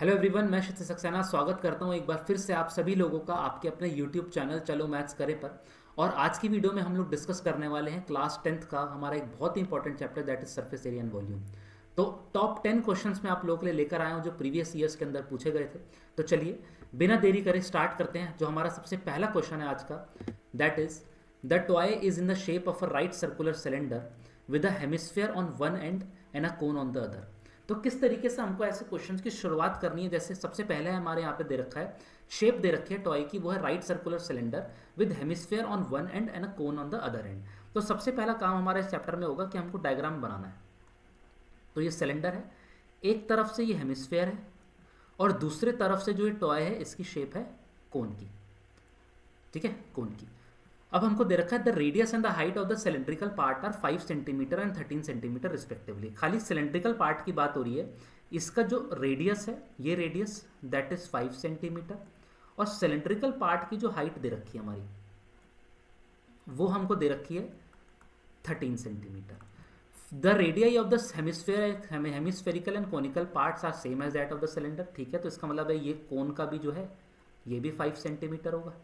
Hello everyone, मैं क्षितिज सक्सेना स्वागत करता हूं एक बार फिर से आप सभी लोगों का आपके अपने यूट्यूब चैनल चलो मैथ्स करें पर। और आज की वीडियो में हम लोग डिस्कस करने वाले हैं क्लास 10th का हमारा एक बहुत ही important chapter that is surface area and volume. तो टॉप 10 क्वेश्चंस मैं आप लोगों के लिए लेकर आया हूं जो प्रीवियस ईयर्स के अंदर पूछे गए थे। तो चलिए बिना देरी करे स्टार्ट करते हैं। जो हमारा सबसे पहला क्वेश्चन है आज का, that is the toy is in the shape of a right circular cylinder with a hemisphere on one and and a cone on the other. तो किस तरीके से हमको ऐसे क्वेश्चंस की शुरुआत करनी है। जैसे सबसे पहले हमारे यहाँ पे दे रखा है, शेप दे रखी है टॉय की, वो है right circular cylinder with hemisphere on one and and a cone on the other and. तो सबसे पहला काम हमारा इस चैप्टर में होगा कि हमको डायग्राम बनाना है। तो ये सिलेंडर है, एक तरफ से ये हेमिस्फीयर है और दूसरे तरफ से जो ये टॉय है इसकी शेप है कोन की। ठीक है, कोन की। अब हमको दे रखा है the radius and the height of the cylindrical part are 5 centimetre and 13 centimetre respectively. खाली सिलेंड्रिकल पार्ट की बात हो रही है। इसका जो रेडियस है, ये रेडियस दैट इज 5 सेंटीमीटर और सिलेंड्रिकल पार्ट की जो हाइट दे रखी है हमारी, वो हमको दे रखी है 13 centimetre. The radii of the hemispherical and conical parts are same as that of the cylinder. ठीक है, तो इसका मतलब है ये कोन का भी जो है ये भी 5 सेंटीमीटर होगा।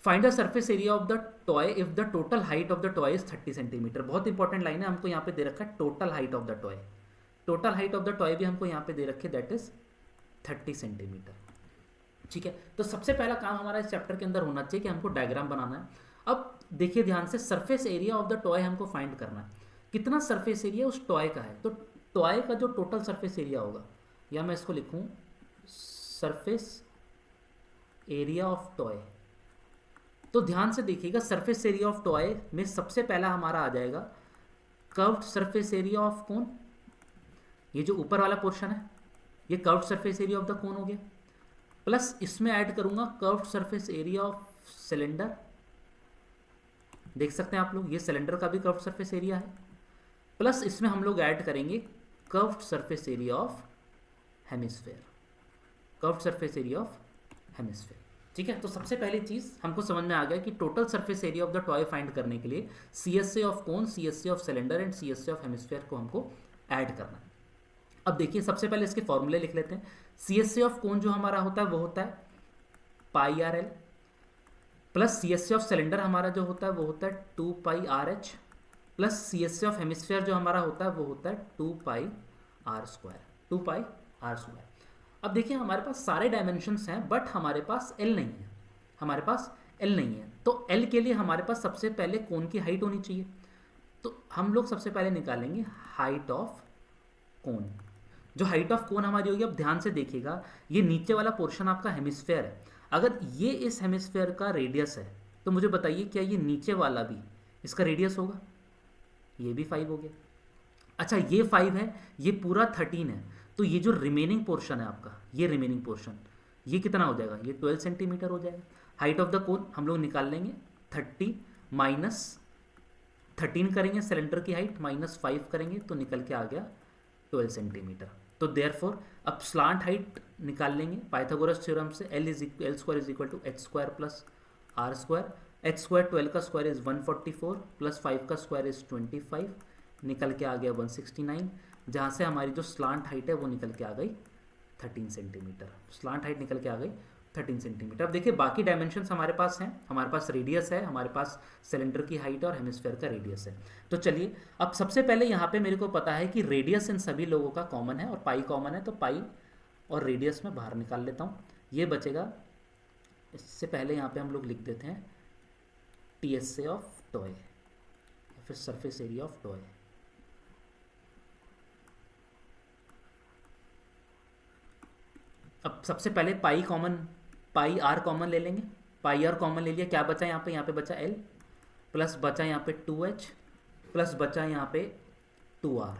Find the surface area of the toy if the total height of the toy is 30 centimetre. बहुत इंपॉर्टेंट लाइन है, हमको यहाँ पे दे रखा है total height of the toy. Total height of the toy भी हमको यहाँ पे दे रखी है, दैट इज 30 सेंटीमीटर। ठीक है, तो सबसे पहला काम हमारा इस चैप्टर के अंदर होना चाहिए कि हमको डायग्राम बनाना है। अब देखिए ध्यान से, surface area of the toy हमको फाइंड करना है। कितना सरफेस एरिया उस टॉय का है, तो टॉय का जो टोटल सरफेस एरिया होगा, या मैं इसको लिखूं सरफेस एरिया ऑफ टॉय। तो ध्यान से देखिएगा, सरफेस एरिया ऑफ टॉय में सबसे पहला हमारा आ जाएगा curved surface area of cone. ये जो ऊपर वाला पोर्शन है ये curved surface area of the cone हो गया, प्लस इसमें ऐड करूंगा curved surface area of cylinder. देख सकते हैं आप लोग, ये सिलेंडर का भी कर्व्ड सरफेस एरिया है, प्लस इसमें हम लोग ऐड करेंगे curved surface area of hemisphere. Curved surface area of hemisphere. ठीक है, तो सबसे पहली चीज हमको समझ में आ गया कि total surface area of the toy find करने के लिए CSA of cone, CSA of cylinder and CSA of hemisphere को हमको ऐड करना है। अब देखिए सबसे पहले इसके फॉर्मूले लिख लेते हैं। सीएसए ऑफ कोन जो हमारा होता है वो होता है pi R L, plus C S A of cylinder हमारा जो होता है वो होता है 2 pi R H, plus C S A of hemisphere जो हमारा होता है वो होता है 2 pi are square, 2 pi are square. अब देखिए हमारे पास सारे डायमेंशंस हैं बट हमारे पास एल नहीं है, हमारे पास एल नहीं है। तो एल के लिए हमारे पास सबसे पहले कोन की हाइट होनी चाहिए। तो हम लोग सबसे पहले निकालेंगे हाइट ऑफ कोन। जो हाइट ऑफ कोन हमारी होगी, अब ध्यान से देखिएगा, ये नीचे वाला पोर्शन आपका हेमिस्फीयर है। अगर ये इस हेमिस्फीयर का रेडियस है तो मुझे बताइए क्या ये नीचे वाला भी इसका रेडियस होगा? ये भी 5 हो गया। अच्छा ये 5 है, ये पूरा 13 है, तो ये जो रिमेनिंग पोर्शन है आपका, ये रिमेनिंग पोर्शन ये कितना हो जाएगा? ये 12 सेंटीमीटर हो जाएगा। हाइट ऑफ द कोन हम लोग निकाल लेंगे 30 माइनस 13 करेंगे, सिलेंडर की हाइट माइनस 5 करेंगे तो निकल के आ गया 12 सेंटीमीटर। तो देयरफॉर अब स्लांट हाइट निकाल लेंगे पाइथागोरस थ्योरम से, L square is equal to H square plus R square. H square 12 का स्क्वायर इज 144 प्लस 5 का स्क्वायर इज 25, निकल के आ गया 169, जहाँ से हमारी जो स्लांट हाइट है वो निकल के आ गई 13 सेंटीमीटर। स्लांट हाइट निकल के आ गई 13 सेंटीमीटर। अब देखिए बाकी डायमेंशंस हमारे पास हैं, हमारे पास रेडियस है, हमारे पास सिलेंडर की हाइट और हेमिस्फीयर का रेडियस है। तो चलिए अब सबसे पहले यहाँ पे मेरे को पता है कि रेडियस इन सभी लोगों का कॉमन है और पाई कॉमन है, तो पाई और रेडियस में बाहर निकाल लेता हूँ। ये बचेगा, इससे पहले यहाँ पे हम लोग लिख देते हैं T S A of toy या फिर सरफेस एरिया ऑफ टॉय। अब सबसे पहले pi common, pi R common ले लेंगे। पाई आर कॉमन ले लिया, क्या बचा यहाँ पे बचा एल, प्लस बचा यहाँ पे 2h, प्लस बचा यहाँ पे 2r।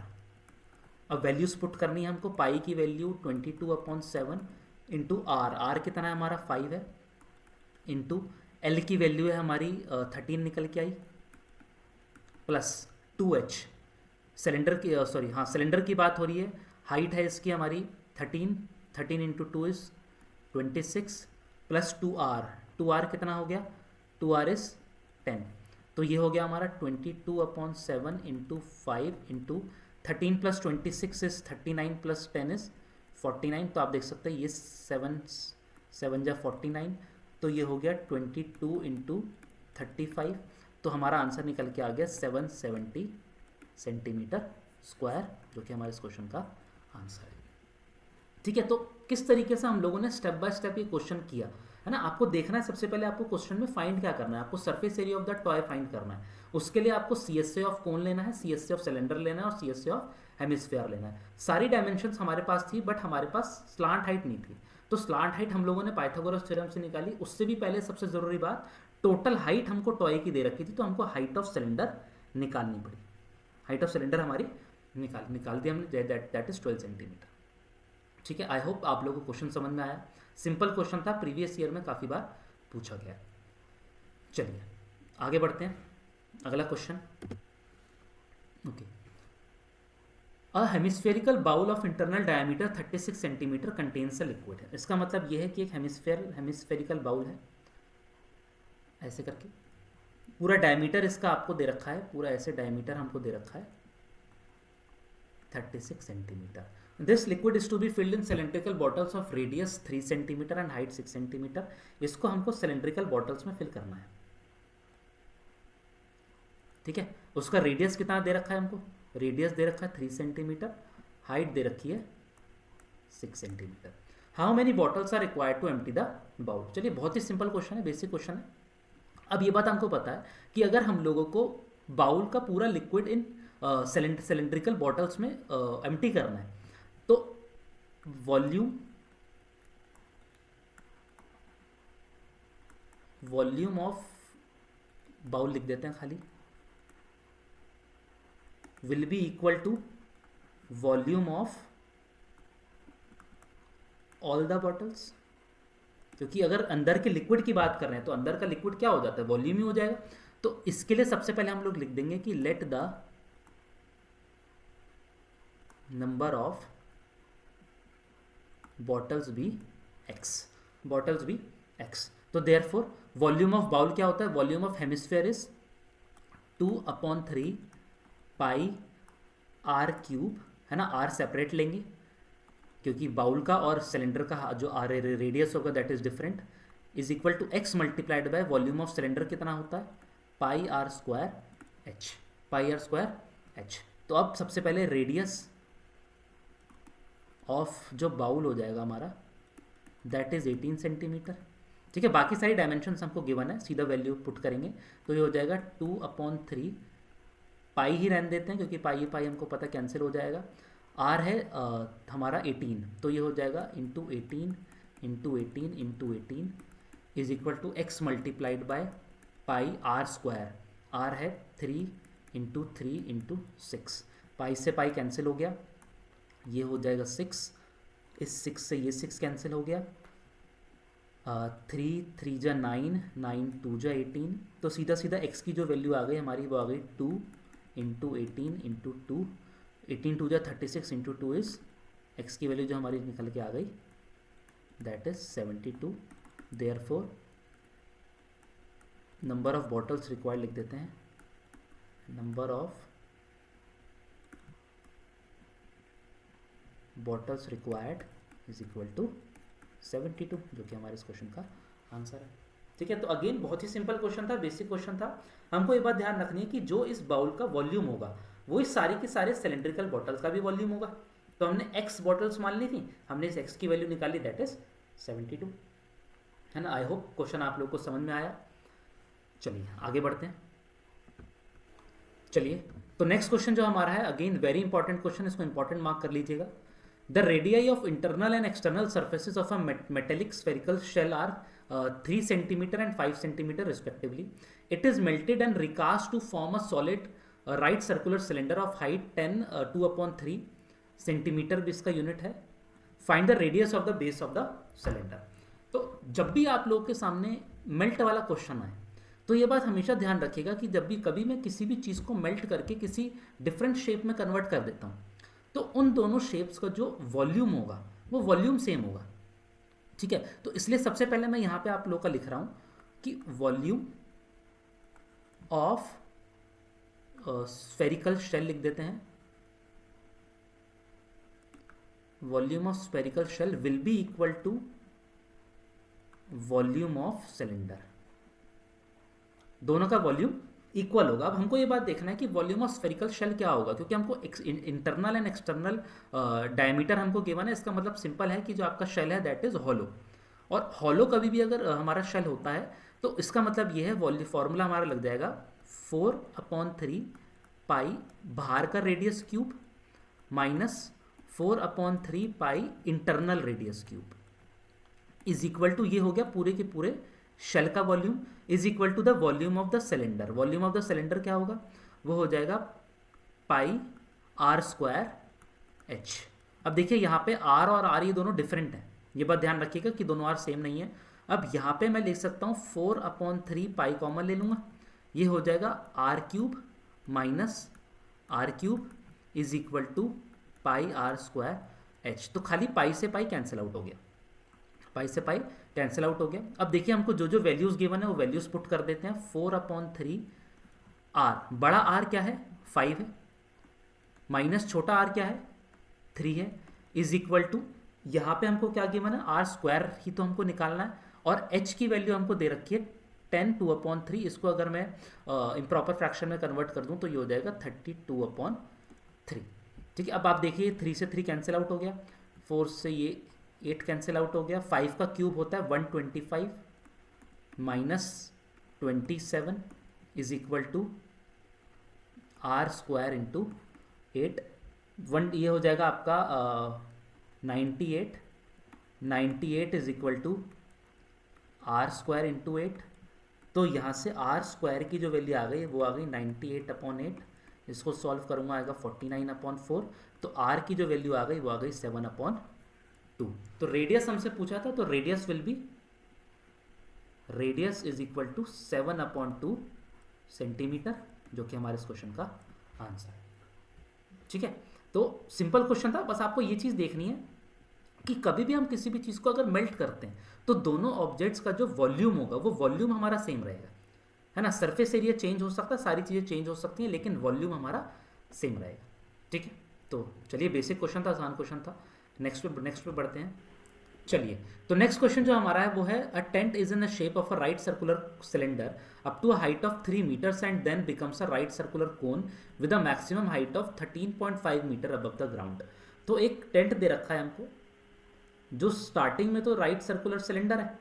अब वैल्यूज पुट करनी है हमको। पाई की वैल्यू 22/7 इंटू आर, आर कितना है हमारा 5 है, इंटू एल की वैल्यू है हमारी 13 निकल के आई, प्लस 2h सिलेंडर की, सॉरी हाँ सिलेंडर की बात हो रही है। हाइट है इसकी हमारी 13 इंटू 2 इज 26 प्लस 2r कितना हो गया? 2r इज 10, तो ये हो गया हमारा 22/7 into 5 into 13 plus 26 is 39 plus 10 is 49, तो आप देख सकते हैं ये 7 जा 49, तो ये हो गया 22 इंटू 35, तो हमारा आंसर निकल के आ गया 770 सेंटीमीटर स्क्वायर, जो कि हमारे इस क्वेश्चन का आंसर है। ठीक है, तो किस तरीके से हम लोगों ने स्टेप बाय स्टेप ये क्वेश्चन किया है ना। आपको देखना है सबसे पहले आपको क्वेश्चन में फाइंड क्या करना है, आपको surface area of the toy find करना है। उसके लिए आपको CSA ऑफ कोन लेना है, CSA ऑफ सिलेंडर लेना है और CSA ऑफ हेमिस्फीयर लेना है। सारी डायमेंशंस हमारे पास थी, बट हमारे पास स्लांट हाइट नहीं थी, तो स्लांट हाइट हम लोगों ने पाइथागोरस थ्योरम से निकाली। उससे भी पहले सबसे ज़रूरी बात, टोटल हाइट हमको टॉय की दे रखी थी, तो हमको हाइट ऑफ सिलेंडर निकालनी पड़ी। हाइट ऑफ सिलेंडर हमारी निकाल दी हमने, दैट इज 12 सेंटीमीटर। ठीक है, आई होप आप लोगों को क्वेश्चन समझ में आया। सिंपल क्वेश्चन था, प्रीवियस ईयर में काफ़ी बार पूछा गया। चलिए आगे बढ़ते हैं, अगला question. Okay, a hemispherical bowl of internal diameter 36 centimetre contains a liquid है। इसका मतलब यह है कि एक हेमिस्फेरिकल बाउल है, ऐसे करके पूरा डायमीटर इसका आपको दे रखा है, पूरा ऐसे डायमीटर हमको दे रखा है 36 centimetre. This liquid is to be filled in cylindrical bottles of radius 3 centimetre and height 6 centimetre. इसको हमको सिलेंड्रिकल बॉटल्स में फिल करना है। ठीक है, उसका रेडियस कितना दे रखा है हमको, रेडियस दे रखा है 3 सेंटीमीटर, हाइट दे रखी है 6 centimetre. How many bottles are required to empty the bowl. चलिए बहुत ही सिंपल क्वेश्चन है, बेसिक क्वेश्चन है। अब ये बात हमको पता है कि अगर हम लोगों को बाउल का पूरा लिक्विड इन सिलेंड्रिकल बॉटल्स में एम्प्टी करना है, तो वॉल्यूम ऑफ बाउल लिख देते हैं खाली, will be equal to volume of all the bottles. क्योंकि अगर अंदर के लिक्विड की बात कर रहे हैं तो अंदर का लिक्विड क्या हो जाता है, वॉल्यूम ही हो जाएगा। तो इसके लिए सबसे पहले हम लोग लिख देंगे कि let the number of bottles be x. तो देयरफॉर वॉल्यूम ऑफ बाउल क्या होता है, volume of hemisphere is 2/3 pi are cube, है ना। आर सेपरेट लेंगे क्योंकि बाउल का और सिलेंडर का जो आर रेडियस होगा that is different, is equal to x multiplied by volume of cylinder कितना होता है, पाई आर स्क्वायर एच। तो अब सबसे पहले रेडियस ऑफ जो बाउल हो जाएगा हमारा दैट इज 18 सेंटीमीटर। ठीक है, बाकी सारी डायमेंशंस हमको गिवन है, सीधा वैल्यू पुट करेंगे तो ये हो जाएगा 2/3 पाई ही रहने देते हैं क्योंकि पाई हमको पता कैंसिल हो जाएगा। आर है हमारा 18, तो ये हो जाएगा into 18 is equal to x multiplied by pi are square. R है 3 इंटू 6, पाई से पाई कैंसिल हो गया, ये हो जाएगा 6, इस 6 से ये 6 कैंसिल हो गया, 3 3 जा 9, 9 2 जा 18, तो सीधा सीधा x की जो वैल्यू आ गई हमारी वो आ गई 2 इंटू 18 इंटू 2, 18 2 जा 36 इंटू 2 इज x की वैल्यू जो हमारी निकल के आ गई that is 72। Therefore number of bottles required लिख देते हैं, number of bottles required is equal to 72, जो कि हमारे इस क्वेश्चन का आंसर है। ठीक है, तो अगेन बहुत ही सिंपल क्वेश्चन था, बेसिक क्वेश्चन था। हमको ये बात ध्यान रखनी है कि जो इस बाउल का वॉल्यूम होगा वो इस सारी के सारे सिलेंड्रिकल बॉटल्स का भी वॉल्यूम होगा। तो हमने x बॉटल्स मान ली थी, हमने इस x की वैल्यू निकाली दैट इज 72, है ना। आई होप क्वेश्चन आप लोग को समझ में आया। चलिए आगे बढ़ते हैं। चलिए, तो नेक्स्ट क्वेश्चन जो हमारा है अगेन वेरी इंपॉर्टेंट क्वेश्चन, इसको इंपॉर्टेंट मार्क कर लीजिएगा। The radii of internal and external surfaces of a metallic spherical shell are 3 cm and 5 cm respectively. It is melted and recast to form a solid right circular cylinder of height 2/3 cm भी इसका unit है। Find the radius of the base of the cylinder. तो जब भी आप लोग के सामने मेल्ट वाला क्वेश्चन आए तो ये बात हमेशा ध्यान रखिएगा कि जब भी कभी मैं किसी भी चीज़ को मेल्ट करके किसी डिफरेंट शेप में कन्वर्ट कर देता हूँ तो उन दोनों शेप्स का जो वॉल्यूम होगा वो वॉल्यूम सेम होगा। ठीक है, तो इसलिए सबसे पहले मैं यहाँ पे आप लोगों का लिख रहा हूँ कि वॉल्यूम ऑफ स्फेरिकल शेल लिख देते हैं, volume of spherical shell will be equal to volume of cylinder, दोनों का वॉल्यूम इक्वल होगा। अब हमको ये बात देखना है कि वॉल्यूम ऑफ स्फेरिकल शेल क्या होगा, क्योंकि हमको इंटरनल एंड एक्सटर्नल डायमीटर हमको गिवन है। इसका मतलब सिंपल है कि जो आपका शेल है दैट इज हॉलो, और हॉलो कभी भी अगर हमारा शेल होता है तो इसका मतलब ये है वॉल्यूम फॉर्मूला हमारा लग जाएगा 4/3 पाई बाहर का radius cube minus 4/3 pi internal radius cube is equal to, ये हो गया पूरे के पूरे शेल का volume, is equal to the volume of the cylinder. Volume of the cylinder क्या होगा, वो हो जाएगा पाई आर स्क्वायर एच। अब देखिए यहाँ पे आर और आर ये दोनों डिफरेंट हैं, ये बात ध्यान रखिएगा कि दोनों आर सेम नहीं है। अब यहाँ पे मैं लिख सकता हूँ 4/3 पाई कॉमन ले लूँगा, ये हो जाएगा R cube minus r cube is equal to pi are square h. तो खाली पाई से पाई कैंसिल आउट हो गया, पाई से पाई कैंसिल आउट हो गया। अब देखिए हमको जो जो वैल्यूज गिवन है वो वैल्यूज पुट कर देते हैं। 4/3 आर, बड़ा आर क्या है 5 है, माइनस छोटा आर क्या है 3 है, इज इक्वल टू यहाँ पे हमको क्या गिवन है आर स्क्वायर ही तो हमको निकालना है, और एच की वैल्यू हमको दे रखी है 10 2/3। इसको अगर मैं इम्प्रॉपर फ्रैक्शन में कन्वर्ट कर दूँ तो ये हो जाएगा 32/3। ठीक है, अब आप देखिए 3 से 3 कैंसिल आउट हो गया, 4 से ये 8 कैंसिल आउट हो गया, 5 का क्यूब होता है 125 minus 27 is equal to r square into 8, 1 ये हो जाएगा आपका 98 is equal to r square into 8। तो यहाँ से आर स्क्वायर की जो वैल्यू आ गई वो आ गई 98/8, इसको सॉल्व करूँगा आएगा 49/4। तो आर की जो वैल्यू आ गई वो आ गई 7/2। तो रेडियस हमसे पूछा था, तो radius will be, radius is equal to 7/2 centimetre, जो कि हमारे इस क्वेश्चन का आंसर है। ठीक है, तो सिंपल क्वेश्चन था, बस आपको ये चीज़ देखनी है कि कभी भी हम किसी भी चीज़ को अगर मेल्ट करते हैं तो दोनों ऑब्जेक्ट्स का जो वॉल्यूम होगा वो वॉल्यूम हमारा सेम रहेगा, है ना। सरफेस एरिया चेंज हो सकता है, सारी चीज़ें चेंज हो सकती हैं, लेकिन वॉल्यूम हमारा सेम रहेगा। ठीक है, तो चलिए बेसिक क्वेश्चन था, आसान क्वेश्चन था। नेक्स्ट पे बढ़ते हैं। चलिए, तो नेक्स्ट क्वेश्चन जो हमारा है वो है a tent is in the shape of a right circular cylinder up to a height of 3 meters and then becomes a right circular cone with a maximum height of 13.5 metre above the ground. तो एक tent दे रखा है हमको, जो starting में तो right circular cylinder है,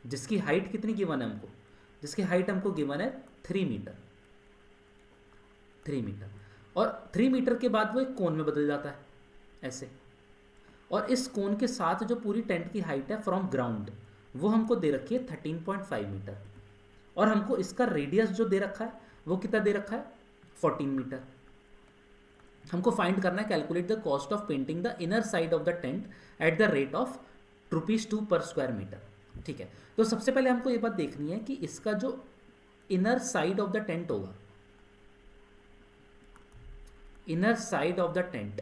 जिसकी हाइट कितनी गिवन है हमको, जिसकी हाइट हमको गिवन है 3 मीटर, 3 मीटर, और 3 मीटर के बाद वो एक कोन में बदल जाता है ऐसे, और इस कोन के साथ जो पूरी टेंट की हाइट है फ्रॉम ग्राउंड वो हमको दे रखी है 13.5 मीटर, और हमको इसका रेडियस जो दे रखा है वो कितना दे रखा है 14 मीटर। हमको फाइंड करना है calculate the cost of painting the inner side of the tent at the rate of ₹2 पर स्क्वायर मीटर। ठीक है, तो सबसे पहले हमको ये बात देखनी है कि इसका जो inner side of the tent होगा, inner side of the tent,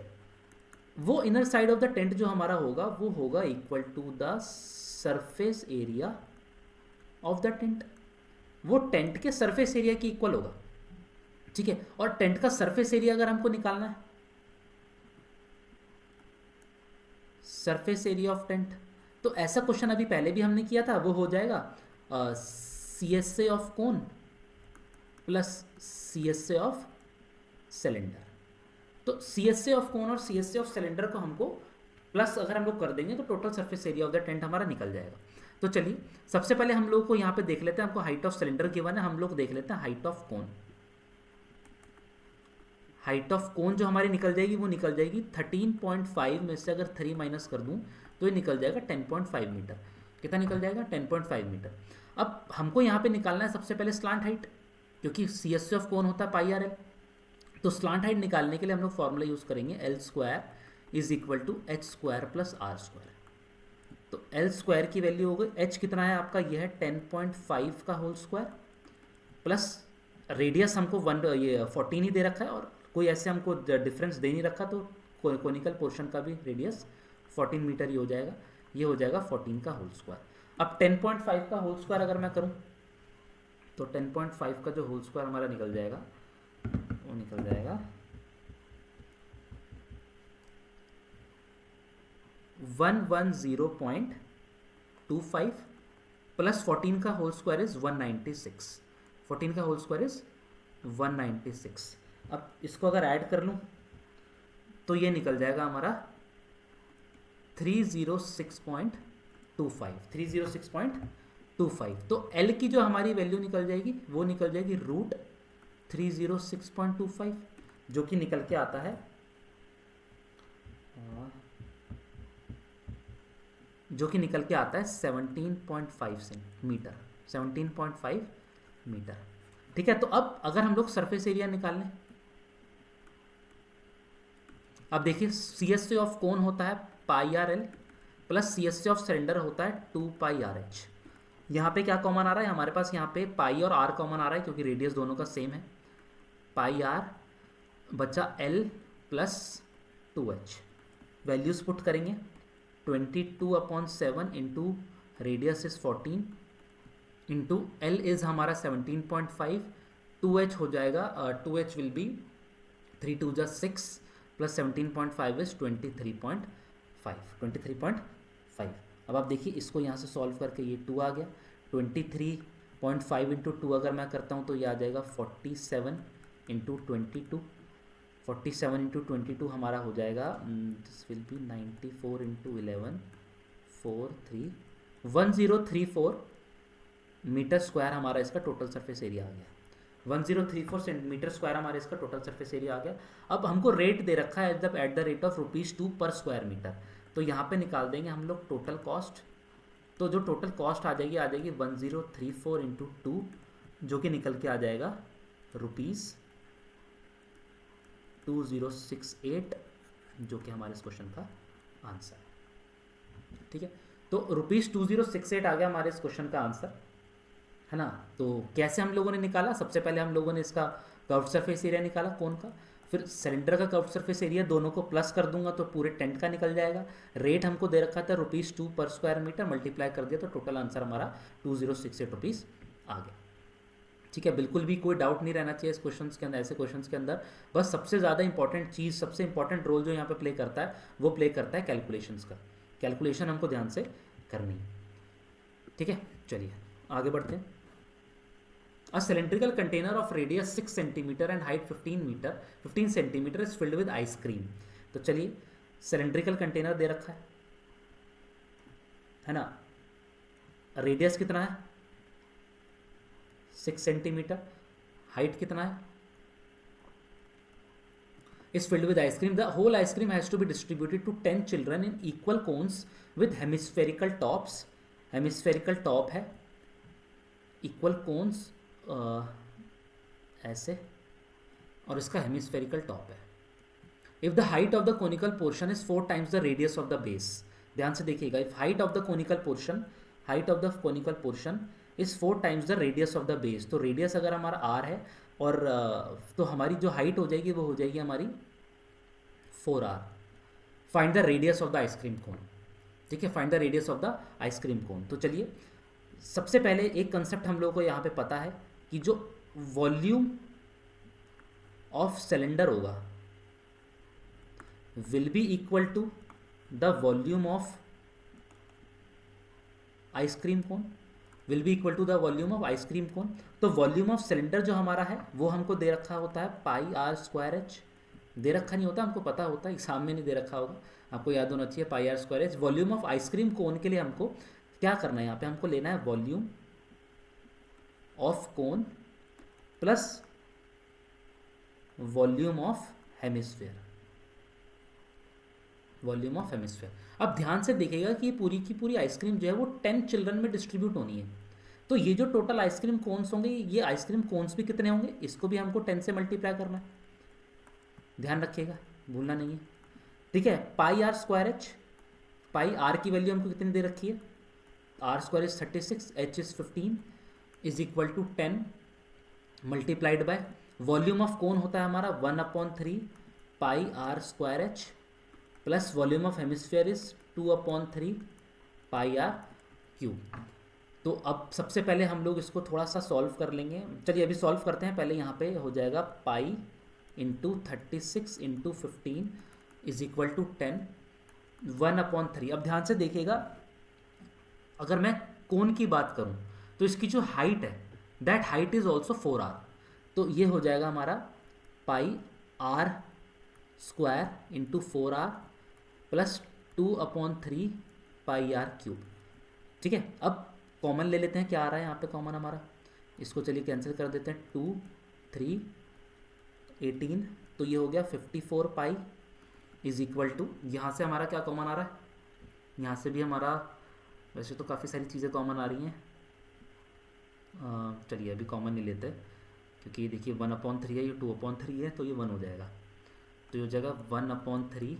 वो inner side of the tent जो हमारा होगा वो होगा equal to the surface area of the tent. वो टेंट के सरफेस एरिया की इक्वल होगा। ठीक है, और टेंट का सरफेस एरिया अगर हमको निकालना है, सरफेस एरिया ऑफ टेंट, तो ऐसा क्वेश्चन अभी पहले भी हमने किया था, वो हो जाएगा CSA of cone plus CSA of cylinder. तो CSA ऑफ कोन और CSA ऑफ सिलेंडर को हमको प्लस अगर हम लोग कर देंगे तो total surface area of the tent हमारा निकल जाएगा। तो चलिए सबसे पहले हम लोग को यहाँ पे देख लेते हैं, हमको हाइट ऑफ सिलेंडर गिवन है, हम लोग देख लेते हैं height of cone. Height of cone जो हमारी निकल जाएगी वो निकल जाएगी 13.5 में से अगर 3 माइनस कर दूं तो ये निकल जाएगा 10.5 मीटर। कितना निकल जाएगा 10.5 मीटर। अब हमको यहाँ पे निकालना है सबसे पहले स्लांट हाइट, क्योंकि CSA ऑफ कोन होता है πRL। तो स्लांट हाइट निकालने के लिए हम लोग फॉर्मूला यूज़ करेंगे L square is equal to H square plus R square. तो L स्क्वायर की वैल्यू हो गई, H कितना है आपका, यह है 10.5 का होल स्क्वायर प्लस रेडियस हमको 14 ही दे रखा है, और कोई ऐसे हमको डिफरेंस दे नहीं रखा, तो कोनिकल पोर्शन का भी रेडियस 14 मीटर ही हो जाएगा, ये हो जाएगा 14 का होल स्क्वायर। अब 10.5 का होल स्क्वायर अगर मैं करूं तो 10.5 का जो होल स्क्वायर हमारा निकल जाएगा वो निकल जाएगा 110.25 प्लस 14 का होल स्क्वायर इज 196, 14 का होल स्क्वायर इज 196। अब इसको अगर ऐड कर लूँ तो ये निकल जाएगा हमारा 306.25, 306.25। तो L की जो हमारी वैल्यू निकल जाएगी वो निकल जाएगी रूट 306.25, जो कि निकल के आता है जो कि निकल के आता है 17.5 सेंटीमीटर, 17.5 मीटर। ठीक है, तो अब अगर हम लोग सरफेस एरिया निकाल लें, अब देखिए CSC ऑफ कोन होता है pi R L plus CSC of cylinder होता है 2 पाई आर एच। यहाँ पे क्या कॉमन आ रहा है हमारे पास, यहाँ पे पाई और आर कॉमन आ रहा है क्योंकि रेडियस दोनों का सेम है। पाई आर बचा L plus 2h, values put करेंगे 22/7 into radius is 14 into L is हमारा 17.5, 2h हो जाएगा 2h विल बी 3 2 जा 6 प्लस 17.5 इज 23.5। अब आप देखिए इसको यहाँ से सॉल्व करके ये 2 आ गया, 23.5 इंटू 2 अगर मैं करता हूँ तो ये आ जाएगा 47 इंटू 22, 47 इंटू 22 हमारा हो जाएगा this will be 94 into 11 1034 metre square हमारा इसका टोटल सरफेस एरिया आ गया। 1034 सेंटीमीटर स्क्वायर हमारे इसका टोटल सरफेस एरिया आ गया। अब हमको रेट दे रखा है एट द रेट ऑफ ₹2 पर स्क्वायर मीटर, तो यहाँ पे निकाल देंगे हम लोग टोटल कॉस्ट। तो जो टोटल कॉस्ट आ जाएगी 1034 इंटू 2, जो कि निकल के आ जाएगा ₹2068, जो कि हमारे इस क्वेश्चन का आंसर है। ठीक है, तो ₹2068 आ गया हमारे इस क्वेश्चन का आंसर, है ना। तो कैसे हम लोगों ने निकाला, सबसे पहले हम लोगों ने इसका कर्व्ड सरफेस एरिया निकाला कोन का, फिर सिलेंडर का कर्व्ड सरफेस एरिया, दोनों को प्लस कर दूंगा तो पूरे टेंट का निकल जाएगा। रेट हमको दे रखा था ₹2 पर स्क्वायर मीटर, मल्टीप्लाई कर दिया तो टोटल आंसर हमारा ₹2068 आ गया। ठीक है, बिल्कुल भी कोई डाउट नहीं रहना चाहिए इस क्वेश्चन के अंदर, ऐसे क्वेश्चन के अंदर बस सबसे ज़्यादा इंपॉर्टेंट चीज़, सबसे इंपॉर्टेंट रोल जो यहाँ पे प्ले करता है वो प्ले करता है कैलकुलेशंस का। कैलकुलेशन हमको ध्यान से करनी है। ठीक है, चलिए आगे बढ़ते हैं। A cylindrical container of radius 6 cm and height 15 cm is filled with ice cream। तो चलिए सिलेंड्रिकल कंटेनर दे रखा है ना, रेडियस कितना है 6 सेंटीमीटर, हाइट कितना है, is filled with ice cream. The whole ice cream has to be distributed to 10 children in equal cones with hemispherical tops। hemispherical top है, equal cones ऐसे, और इसका हेमिस्फेरिकल टॉप है। If the height of the conical portion is 4 times the radius of the base, ध्यान से देखिएगा, if height of the conical portion is 4 times the radius of the base, तो radius अगर हमारा r है और तो हमारी जो हाइट हो जाएगी वो हो जाएगी हमारी 4r। Find the radius of the ice cream cone. ठीक है, find the radius of the ice cream cone. तो चलिए सबसे पहले एक कंसेप्ट हम लोगों को यहाँ पे पता है कि जो वॉल्यूम ऑफ सिलेंडर होगा will be equal to the volume of ice cream cone, will be equal to the volume of ice cream cone. तो वॉल्यूम ऑफ सिलेंडर जो हमारा है वो हमको दे रखा होता है πr²h, दे रखा नहीं होता, हमको पता होता है, एग्जाम में नहीं दे रखा होगा, आपको याद होना चाहिए πr²h। वॉल्यूम ऑफ आइसक्रीम कोन के लिए हमको क्या करना है, यहाँ पे हमको लेना है volume of cone plus volume of hemisphere, volume of hemisphere. अब ध्यान से देखिएगा कि पूरी की पूरी आइसक्रीम जो है वो 10 चिल्ड्रन में डिस्ट्रीब्यूट होनी है। तो ये जो टोटल आइसक्रीम कोन्स होंगे, ये आइसक्रीम कोन्स भी कितने होंगे, इसको भी हमको 10 से मल्टीप्लाई करना है, ध्यान रखिएगा, भूलना नहीं है। ठीक है, πr²h, पाई आर की वैल्यू हमको कितनी दे रखी है, r² is 36, h is 15 is equal to 10 multiplied by volume of cone होता है हमारा 1/3 πr²h plus volume of hemisphere is 2/3 πr³। तो अब सबसे पहले हम लोग इसको थोड़ा सा सॉल्व कर लेंगे। चलिए अभी सॉल्व करते हैं। पहले यहाँ पे हो जाएगा pi into 36 into 15 is equal to 10 1/3। अब ध्यान से देखिएगा, अगर मैं कोन की बात करूं तो इसकी जो हाइट है that height is also 4r। तो ये हो जाएगा हमारा pi are square into 4r plus 2/3 pi are cube. ठीक है, अब कॉमन ले लेते हैं, क्या आ रहा है यहाँ पे कॉमन हमारा, इसको चलिए कैंसिल कर देते हैं, 2 3 18, तो ये हो गया 54 पाई इज इक्वल टू, यहाँ से हमारा क्या कॉमन आ रहा है, यहाँ से भी हमारा, वैसे तो काफ़ी सारी चीज़ें कॉमन आ रही हैं, चलिए अभी कॉमन नहीं लेते क्योंकि ये देखिए 1/3 है, ये 2/3 है, तो ये 1 हो जाएगा, तो ये हो जाएगा 1/3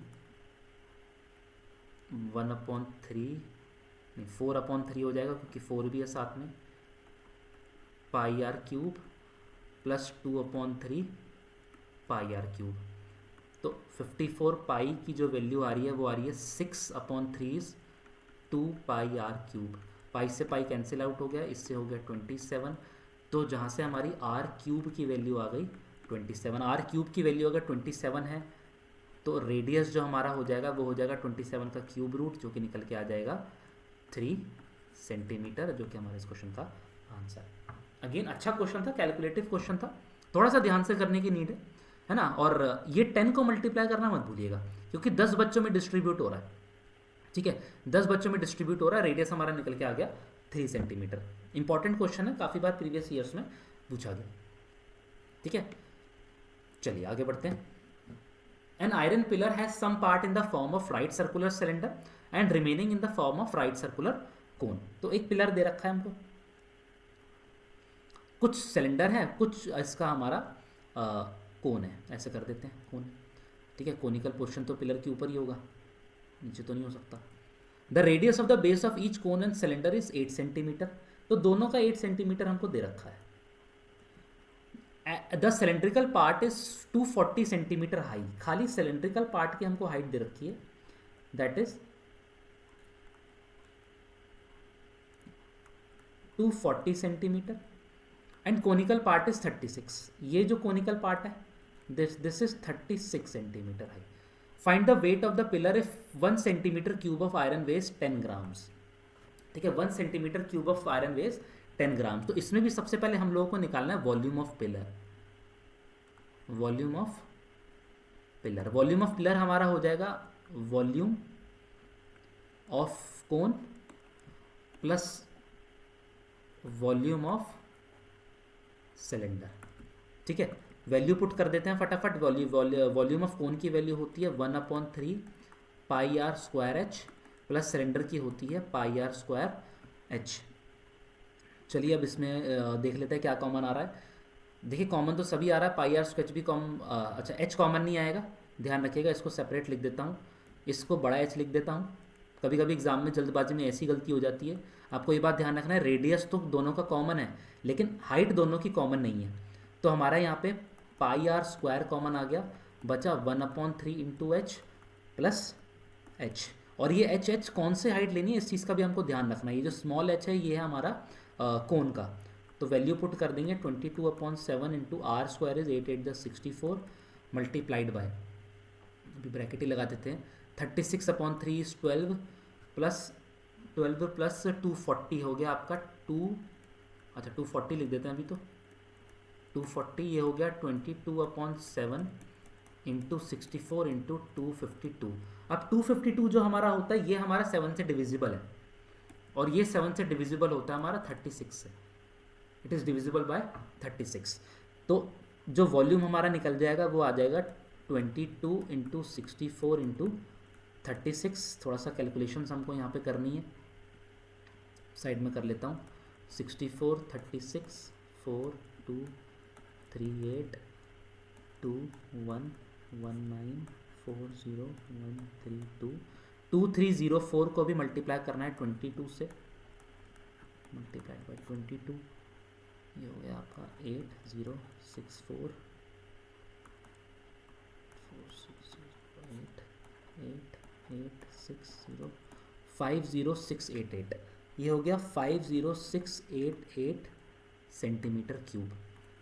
नहीं 4/3 हो जाएगा क्योंकि 4 भी है साथ में, pi are cube plus 2/3 pi are cube. तो 54 पाई की जो वैल्यू आ रही है वो आ रही है 6/3 2 पाई आर क्यूब। पाई से पाई कैंसिल आउट हो गया, इससे हो गया 27। तो जहाँ से हमारी आर क्यूब की वैल्यू आ गई 27, आर क्यूब की वैल्यू अगर 27 है तो रेडियस जो हमारा हो जाएगा वो हो जाएगा 27 का क्यूब रूट, जो कि निकल के आ जाएगा 3 सेंटीमीटर, जो कि हमारे इस क्वेश्चन का आंसर। अगेन अच्छा क्वेश्चन था, कैलकुलेटिव क्वेश्चन था, थोड़ा सा ध्यान से करने की नीड है ना। और ये 10 को मल्टीप्लाई करना मत भूलिएगा क्योंकि 10 बच्चों में डिस्ट्रीब्यूट हो रहा है। ठीक है, 10 बच्चों में डिस्ट्रीब्यूट हो रहा है, रेडियस हमारा निकल के आ गया 3 सेंटीमीटर। इंपॉर्टेंट क्वेश्चन है, काफ़ी बार प्रीवियस ईयर्स में पूछा गया। ठीक है, चलिए आगे बढ़ते हैं। An iron pillar has some part in the form of right circular cylinder and remaining in the form of right circular cone. तो एक पिलर दे रखा है हमको, कुछ सिलेंडर है, कुछ इसका हमारा कोन है, ऐसे कर देते हैं कोन। ठीक है, कोनिकल पोर्शन तो पिलर के ऊपर ही होगा, नीचे तो नहीं हो सकता। The radius of the base of each cone and cylinder is 8 centimetre. तो दोनों का 8 सेंटीमीटर हमको दे रखा है। The cylindrical part is 240 centimetre high. खाली सिलेंड्रिकल पार्ट की हमको हाइट दे रखी है, that is 240 centimetre and conical part is 36। ये जो कोनिकल पार्ट है this is 36 centimetre high. Find the weight of the pillar if 1 centimetre cube of iron weighs 10 grams. ठीक है, 1 centimetre cube of iron weighs 10 gram. तो इसमें भी सबसे पहले हम लोगों को निकालना है volume of pillar. Volume of pillar, volume of pillar हमारा हो जाएगा volume of cone plus volume of cylinder. ठीक है, वैल्यू पुट कर देते हैं फटाफट। वॉल्यूम ऑफ कोन की वैल्यू होती है 1/3 pi are square H plus cylinder की होती है पाई आर स्क्वायर एच। चलिए अब इसमें देख लेते हैं क्या कॉमन आ रहा है। देखिए कॉमन तो सभी आ रहा है, पाई आर स्क्वायर भी अच्छा एच कॉमन नहीं आएगा, ध्यान रखिएगा। इसको सेपरेट लिख देता हूँ, इसको बड़ा एच लिख देता हूँ। कभी कभी एग्जाम में जल्दबाजी में ऐसी गलती हो जाती है। आपको ये बात ध्यान रखना है, रेडियस तो दोनों का कॉमन है लेकिन हाइट दोनों की कॉमन नहीं है। तो हमारा यहाँ पे पाई आर स्क्वायर कॉमन आ गया, बचा 1/3 इंटू एच प्लस एच। और ये एच एच कौन से हाइट लेनी है इस चीज़ का भी हमको ध्यान रखना है। ये जो स्मॉल एच है ये है हमारा कोन का। तो वैल्यू पुट कर देंगे 22/7 into r square is 8 8 64 multiplied by, अभी ब्रैकेट ही लगा देते हैं, 36/3 इज 12 प्लस 240 हो गया आपका 240 लिख देते हैं अभी तो 240, ये हो गया 22/7 इंटू 64 इंटू 252। अब 252 जो हमारा होता है ये हमारा 7 से डिविजिबल है और ये 7 से डिविजिबल होता है हमारा 36 से, इट इज़ डिविजिबल बाय 36। तो जो वॉल्यूम हमारा निकल जाएगा वो आ जाएगा 22 इंटू 64 इंटू 36। थोड़ा सा कैलकुलेशंस हमको यहाँ पे करनी है, साइड में कर लेता हूँ। 64 36 4 2 3 8 2 1 1 9 4 0 1 3 2 2304 को भी मल्टीप्लाई करना है 22 से, मल्टीप्लाइड बाय 22, ये हो गया आपका 8064 50688, ये हो गया 50688 सेंटीमीटर क्यूब।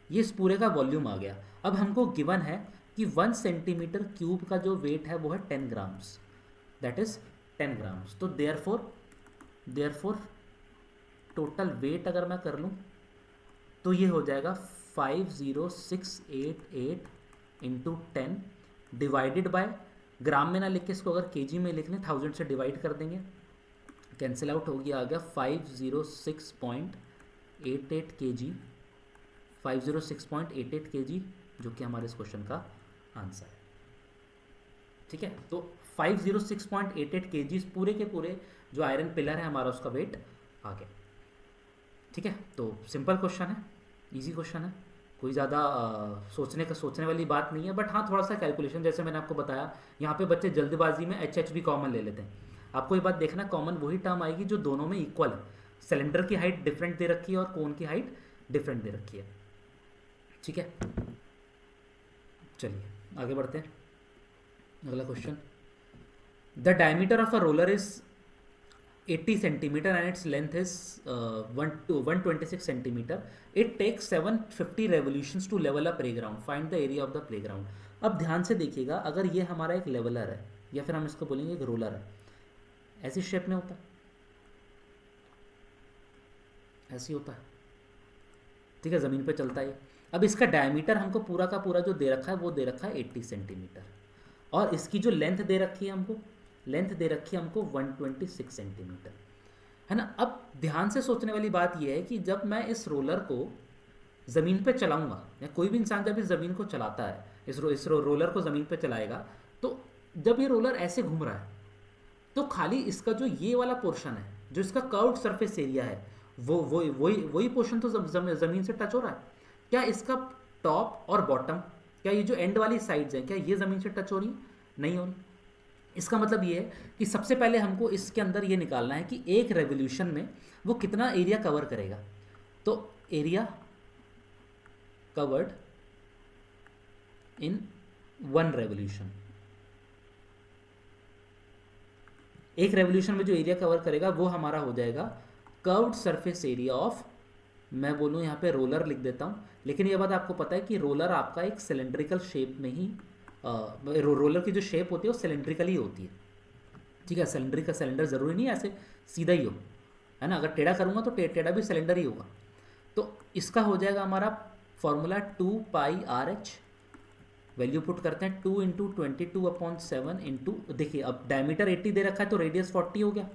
ये इस पूरे का वॉल्यूम आ गया। अब हमको गिवन है कि 1 सेंटीमीटर क्यूब का जो वेट है वो है 10 ग्राम्स। That is 10 grams. तो देयरफॉर टोटल वेट अगर मैं कर लूँ तो ये हो जाएगा 50688 इंटू 10 डिवाइडेड बाय, ग्राम में ना लिख के इसको अगर केजी में लिख लें 1000 से डिवाइड कर देंगे, कैंसिल आउट हो गया, आ गया 506.88 केजी, 506.88 केजी, जो कि हमारे इस क्वेश्चन का आंसर है। ठीक है, तो 506.88 केजी पूरे के पूरे जो आयरन पिलर है हमारा उसका वेट आ गया। ठीक है, तो सिंपल क्वेश्चन है, इजी क्वेश्चन है, कोई ज़्यादा सोचने वाली बात नहीं है। बट हाँ, थोड़ा सा कैलकुलेशन, जैसे मैंने आपको बताया, यहाँ पे बच्चे जल्दबाजी में एच भी कॉमन ले लेते हैं। आपको ये बात देखना, कॉमन वही टर्म आएगी जो दोनों में इक्वल है। सिलेंडर की हाइट डिफरेंट दे रखी है और कोन की हाइट डिफरेंट दे रखी है। ठीक है, चलिए आगे बढ़ते हैं। अगला question, the diameter of a roller is 80 centimeter and its length is 126 centimeter. It takes 750 revolutions to level a playground. Find the area of the playground. अब ध्यान से देखिएगा, अगर ये हमारा एक लेवलर है या फिर हम इसको बोलेंगे एक रोलर है, ऐसी शेप में होता है, ऐसी होता है। ठीक है, ज़मीन पे चलता है। अब इसका डायमीटर हमको पूरा का पूरा जो दे रखा है वो दे रखा है 80 सेंटीमीटर, और इसकी जो लेंथ दे रखी है हमको, लेंथ दे रखी है हमको 126 सेंटीमीटर, है ना। अब ध्यान से सोचने वाली बात यह है कि जब मैं इस रोलर को ज़मीन पे चलाऊंगा, या कोई भी इंसान जब इस ज़मीन को चलाता है, इस रोलर को ज़मीन पे चलाएगा, तो जब ये रोलर ऐसे घूम रहा है तो खाली इसका जो ये वाला पोर्शन है, जो इसका कर्व्ड सरफेस एरिया है, वही पोर्शन तो ज़मीन से टच हो रहा है। क्या इसका टॉप और बॉटम, क्या ये जो एंड वाली साइड्स हैं, क्या ये ज़मीन से टच हो रही? नहीं हो रही। इसका मतलब ये है कि सबसे पहले हमको इसके अंदर ये निकालना है कि एक रेवोल्यूशन में वो कितना एरिया कवर करेगा। तो एरिया कवर्ड इन 1 रेवोल्यूशन, एक रेवोल्यूशन में जो एरिया कवर करेगा वो हमारा हो जाएगा कर्व्ड सरफेस एरिया ऑफ, मैं बोलूँ यहाँ पे रोलर लिख देता हूँ, लेकिन ये बात आपको पता है कि रोलर आपका एक सिलेंड्रिकल शेप में ही, रोलर की जो शेप होती है वो सिलेंड्रिकल ही होती है। ठीक है, सिलेंडर ज़रूरी नहीं है ऐसे सीधा ही हो, है ना। अगर टेढ़ा करूँगा तो टेढ़ा भी सिलेंडर ही होगा। तो इसका हो जाएगा हमारा फॉर्मूला 2πRH, वैल्यू पुट करते हैं 2 इंटू 22/7 इंटू, देखिए अब डायमीटर 80 दे रखा है तो रेडियस 40 हो गया,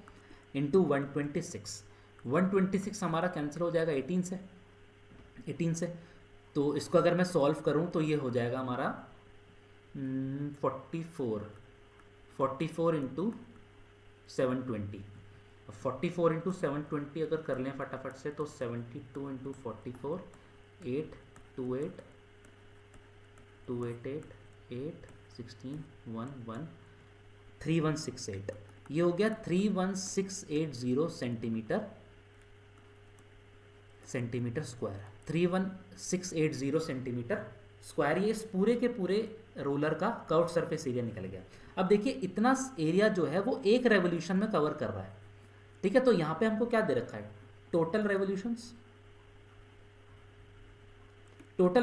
इंटू 126 हमारा कैंसिल हो जाएगा 18 से। तो इसको अगर मैं सॉल्व करूं तो ये हो जाएगा हमारा 44 इंटू 720। 44 इंटू 720 अगर कर लें फटाफट से तो 72 इंटू 44, 828 8 16 1 1 3168, ये हो गया 31680 सेंटीमीटर स्क्वायर, 31680 सेंटीमीटर स्क्वायर। ये इस पूरे के पूरे रोलर का कर्व्ड सरफेस एरिया निकल गया। अब देखिए इतना एरिया जो है वो एक रेवोल्यूशन में कवर कर रहा है। ठीक है, तो यहाँ पे हमको क्या दे रखा है, टोटल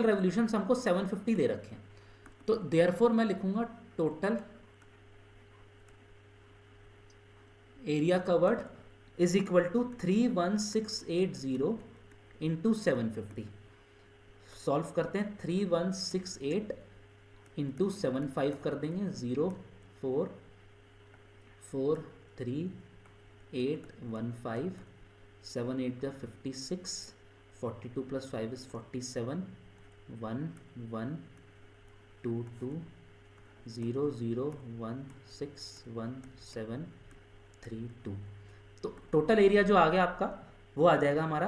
रेवोल्यूशंस हमको 750 दे रखे हैं। तो देयरफॉर मैं लिखूंगा total area covered is equal to 31680 into 750। Solve करते हैं, 3168 इंटू 75 कर देंगे, 0443815 7 8 द 56, 42 प्लस 5 इज 47, 11222001611732। तो टोटल एरिया जो आ गया आपका वो आ जाएगा हमारा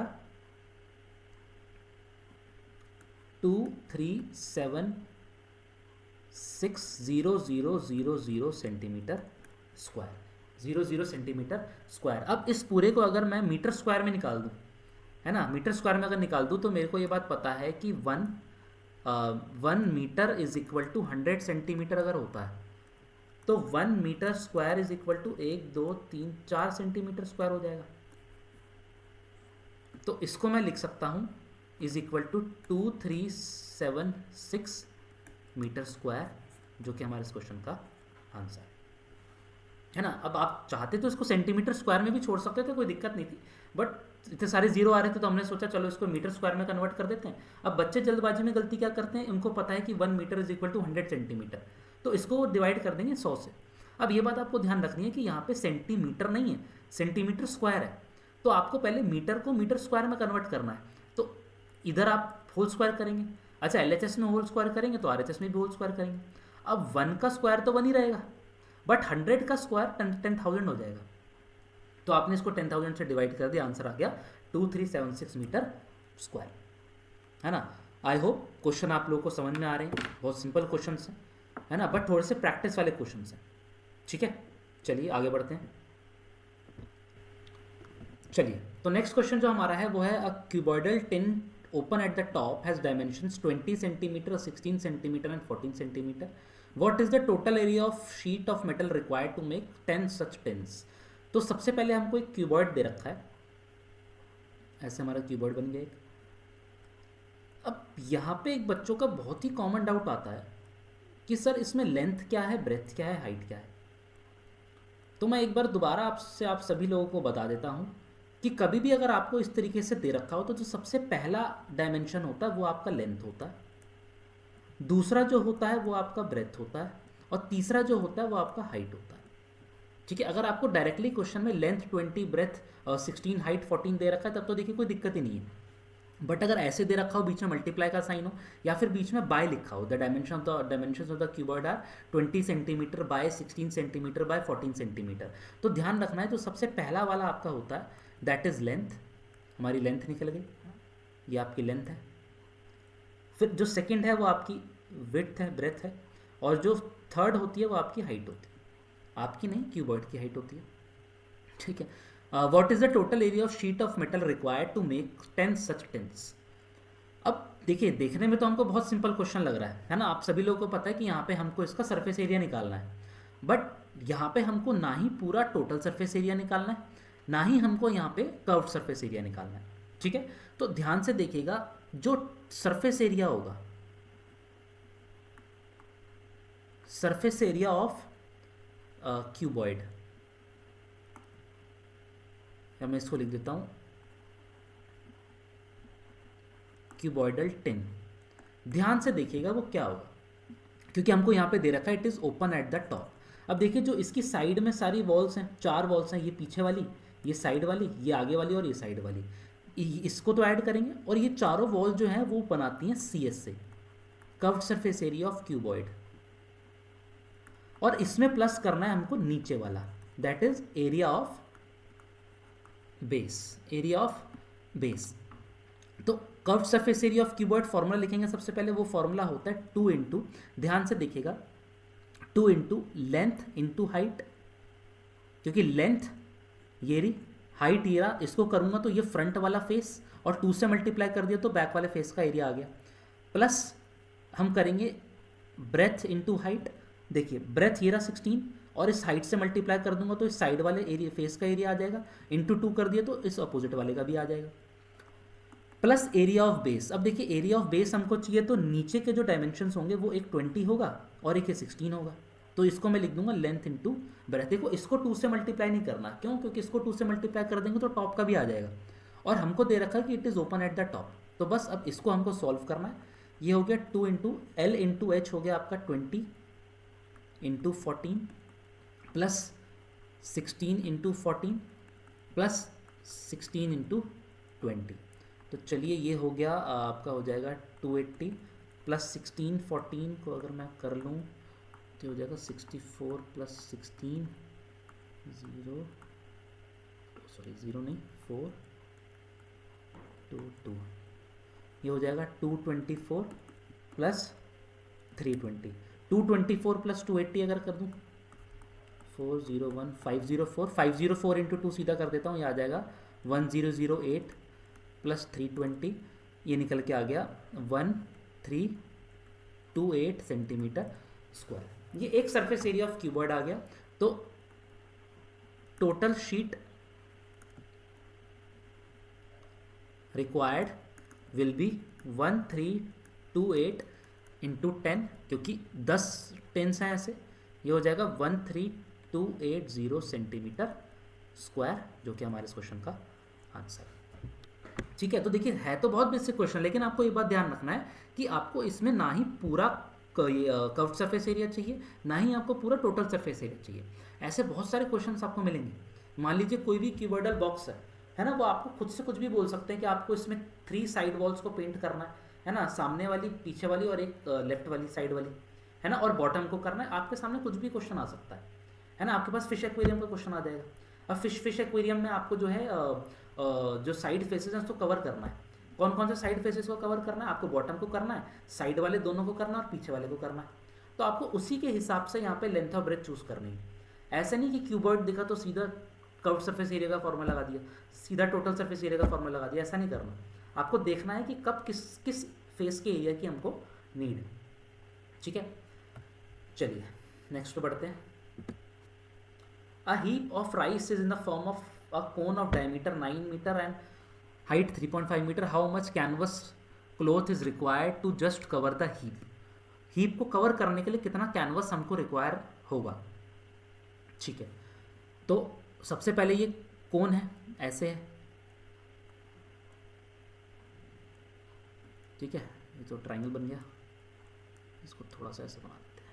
2376000 सेंटीमीटर स्क्वायर, 00 सेंटीमीटर स्क्वायर। अब इस पूरे को अगर मैं मीटर स्क्वायर में निकाल दूँ, है ना, मीटर स्क्वायर में अगर निकाल दूँ तो मेरे को ये बात पता है कि 1 metre is equal to 100 centimetre अगर होता है तो 1 metre square is equal to 1 2 3 4 centimetre square हो जाएगा। तो इसको मैं लिख सकता हूँ is equal to 2376 metre square, जो कि हमारे इस क्वेश्चन का आंसर है। है ना। अब आप चाहते तो इसको सेंटीमीटर स्क्वायर में भी छोड़ सकते थे, कोई दिक्कत नहीं थी, बट इतने सारे जीरो आ रहे थे तो हमने सोचा चलो इसको मीटर स्क्वायर में कन्वर्ट कर देते हैं। अब बच्चे जल्दबाजी में गलती क्या करते हैं, उनको पता है कि 1 metre is equal to 100 centimetre, तो इसको डिवाइड कर देंगे 100 से। अब ये बात आपको ध्यान रखनी है कि यहाँ पे सेंटीमीटर नहीं है, सेंटीमीटर स्क्वायर है, तो आपको पहले मीटर को मीटर स्क्वायर में कन्वर्ट करना है। तो इधर आप होल स्क्वायर करेंगे, अच्छा एलएचएस में होल स्क्वायर करेंगे तो आरएचएस में भी होल स्क्वायर करेंगे। अब 1 का स्क्वायर तो 1 ही रहेगा, बट 100 का स्क्वायर 10,000 हो जाएगा, तो आपने इसको 10,000 से डिवाइड कर दिया, आंसर आ गया 2376 मीटर स्क्वायर, है ना। आई होप क्वेश्चन आप लोगों को समझ में आ रहे हैं, बहुत सिंपल क्वेश्चन है ना, बट थोड़े से प्रैक्टिस वाले क्वेश्चन हैं, ठीक है। चलिए आगे बढ़ते हैं। चलिए तो नेक्स्ट क्वेश्चन जो हमारा है वो है, a cuboidal tin open at the top has dimensions 20 centimetre, 16 centimetre and 14 centimetre. What is the total area of sheet of metal required to make 10 such tins. तो सबसे पहले हमको एक क्यूबॉइड दे रखा है, ऐसे हमारा क्यूबॉइड बन गया एक। अब यहाँ पे एक बच्चों का बहुत ही कॉमन डाउट आता है कि सर इसमें लेंथ क्या है, ब्रेथ क्या है, हाइट क्या है। तो मैं एक बार दोबारा आपसे आप सभी लोगों को बता देता हूँ कि कभी भी अगर आपको इस तरीके से दे रखा हो तो जो सबसे पहला डायमेंशन होता है वो आपका लेंथ होता है, दूसरा जो होता है वो आपका ब्रेथ होता है, और तीसरा जो होता है वो आपका हाइट होता है, ठीक है। अगर आपको डायरेक्टली क्वेश्चन में लेंथ 20, ब्रेथ 16, हाइट 14 दे रखा है तब तो देखिए कोई दिक्कत ही नहीं है, बट अगर ऐसे दे रखा हो, बीच में मल्टीप्लाई का साइन हो, या फिर बीच में बाय लिखा हो, the dimension of the cuboid are 20 centimetre by 16 centimetre by 14 centimetre, तो ध्यान रखना है जो सबसे पहला वाला आपका होता है दैट इज लेंथ, हमारी लेंथ निकल गई, ये आपकी लेंथ है। फिर जो सेकंड है वो आपकी विड्थ है, ब्रेथ है, और जो थर्ड होती है वो आपकी हाइट होती है, आपकी नहीं क्यूबॉइड की हाइट होती है, ठीक है। What is the total area of sheet of metal required to make 10 such tins. अब देखिए देखने में तो हमको बहुत सिंपल क्वेश्चन लग रहा है ना, आप सभी लोगों को पता है कि यहाँ पे हमको इसका सरफेस एरिया निकालना है, बट यहाँ पे हमको ना ही पूरा टोटल सरफेस एरिया निकालना है, ना ही हमको यहाँ पे कर्व्ड सरफेस एरिया निकालना है, ठीक है। तो ध्यान से देखिएगा, जो सरफेस एरिया होगा, सरफेस एरिया ऑफ क्यूबॉइड, या मैं इसको लिख देता हूं क्यूबॉइडल टिन, ध्यान से देखिएगा वो क्या होगा, क्योंकि हमको यहाँ पे दे रखा है it is open at the top. अब देखिए जो इसकी साइड में सारी वॉल्स हैं, 4 वॉल्स हैं, ये पीछे वाली, ये साइड वाली, ये आगे वाली और ये साइड वाली, इसको तो ऐड करेंगे, और ये चारों वॉल जो हैं वो बनाती हैं CS से, curved surface area of cuboid, और इसमें प्लस करना है हमको नीचे वाला that is area of base, area of base. तो curved surface area of cuboid formula लिखेंगे सबसे पहले, वो फॉर्मूला होता है 2 इंटू, ध्यान से देखिएगा, 2 इंटू लेंथ इंटू हाइट, क्योंकि लेंथ ये रही, हाइट ये रहा, इसको करूंगा तो ये फ्रंट वाला फेस, और 2 से मल्टीप्लाई कर दिया तो बैक वाले फेस का एरिया आ गया, प्लस हम करेंगे ब्रेथ इंटू हाइट, देखिए ब्रेथ ये रहा 16, और इस हाइट से मल्टीप्लाई कर दूंगा तो इस साइड वाले एरिया फेस का एरिया आ जाएगा, इंटू 2 कर दिया तो इस अपोजिट वाले का भी आ जाएगा, प्लस एरिया ऑफ बेस। अब देखिए एरिया ऑफ बेस हमको चाहिए, तो नीचे के जो डायमेंशंस होंगे वो एक 20 होगा और एक 16 होगा, तो इसको मैं लिख दूंगा लेंथ इंटू ब्रेथ। देखो इसको 2 से मल्टीप्लाई नहीं करना, क्यों, क्योंकि इसको 2 से मल्टीप्लाई कर देंगे तो टॉप का भी आ जाएगा, और हमको दे रखा है कि it is open at the top, तो बस अब इसको हमको सॉल्व करना है। ये हो गया 2 इंटू एल इंटू एच हो गया आपका 20 into 14 plus 16 into 14 plus 16 into 20, तो चलिए ये हो गया आपका हो जाएगा 280 प्लस 16 14 को अगर मैं कर लूँ तो हो जाएगा 64 प्लस 16 0 सॉरी 0 नहीं 4 2 2, ये हो जाएगा 224 प्लस 320, 224 प्लस 280 अगर कर दूँ 401 504 504 इंटू 2 सीधा कर देता हूँ, ये आ जाएगा 1008 प्लस 320, ये निकल के आ गया 1328 सेंटीमीटर स्क्वायर। ये एक सरफेस एरिया ऑफ क्यूबॉइड आ गया। तो total sheet required will be 1328 into 10, क्योंकि 10 टेंस हैं ऐसे, ये हो जाएगा 1328 280 सेंटीमीटर स्क्वायर, जो कि हमारे इस क्वेश्चन का आंसर है। ठीक है, तो देखिए है तो बहुत बेसिक क्वेश्चन, लेकिन आपको ये बात ध्यान रखना है कि आपको इसमें ना ही पूरा कर्व्ड सरफेस एरिया चाहिए, ना ही आपको पूरा टोटल सरफेस एरिया चाहिए। ऐसे बहुत सारे क्वेश्चंस आपको मिलेंगे। मान लीजिए कोई भी क्यूबॉइडल बॉक्स है ना, वो आपको खुद से कुछ भी बोल सकते हैं कि आपको इसमें 3 साइड वॉल्स को पेंट करना है ना, सामने वाली, पीछे वाली और एक लेफ्ट वाली साइड वाली, है ना, और बॉटम को करना है। आपके सामने कुछ भी क्वेश्चन आ सकता है ना। आपके पास फिश एक्वेरियम का क्वेश्चन आ जाएगा। अब फिश एक्वेरियम में आपको जो है जो साइड फेसेस हैं उसको कवर करना है। कौन कौन से साइड फेसेस को कवर करना है? आपको बॉटम को करना है, साइड वाले दोनों को करना है और पीछे वाले को करना है। तो आपको उसी के हिसाब से यहाँ पे लेंथ और ब्रेथ चूज करनी है। ऐसा नहीं कि क्यूबॉइड दिखा तो सीधा कर्व्ड सरफेस एरिया का फॉर्मूला लगा दिया, सीधा टोटल सरफेस एरिया का फॉर्मूला लगा दिया। ऐसा नहीं करना। आपको देखना है कि कब किस किस फेस के एरिया की हमको नीड है। ठीक है, चलिए नेक्स्ट पे बढ़ते हैं। A heap of rice is in the form of a cone of diameter 9 meter and height 3.5 meter. How much canvas cloth is required to just cover the heap? Heap को cover करने के लिए कितना canvas हमको require होगा? ठीक है, तो सबसे पहले ये कोन है, ऐसे है, ठीक है, ये तो ट्राइंगल बन गया, इसको थोड़ा सा ऐसे बना देते हैं।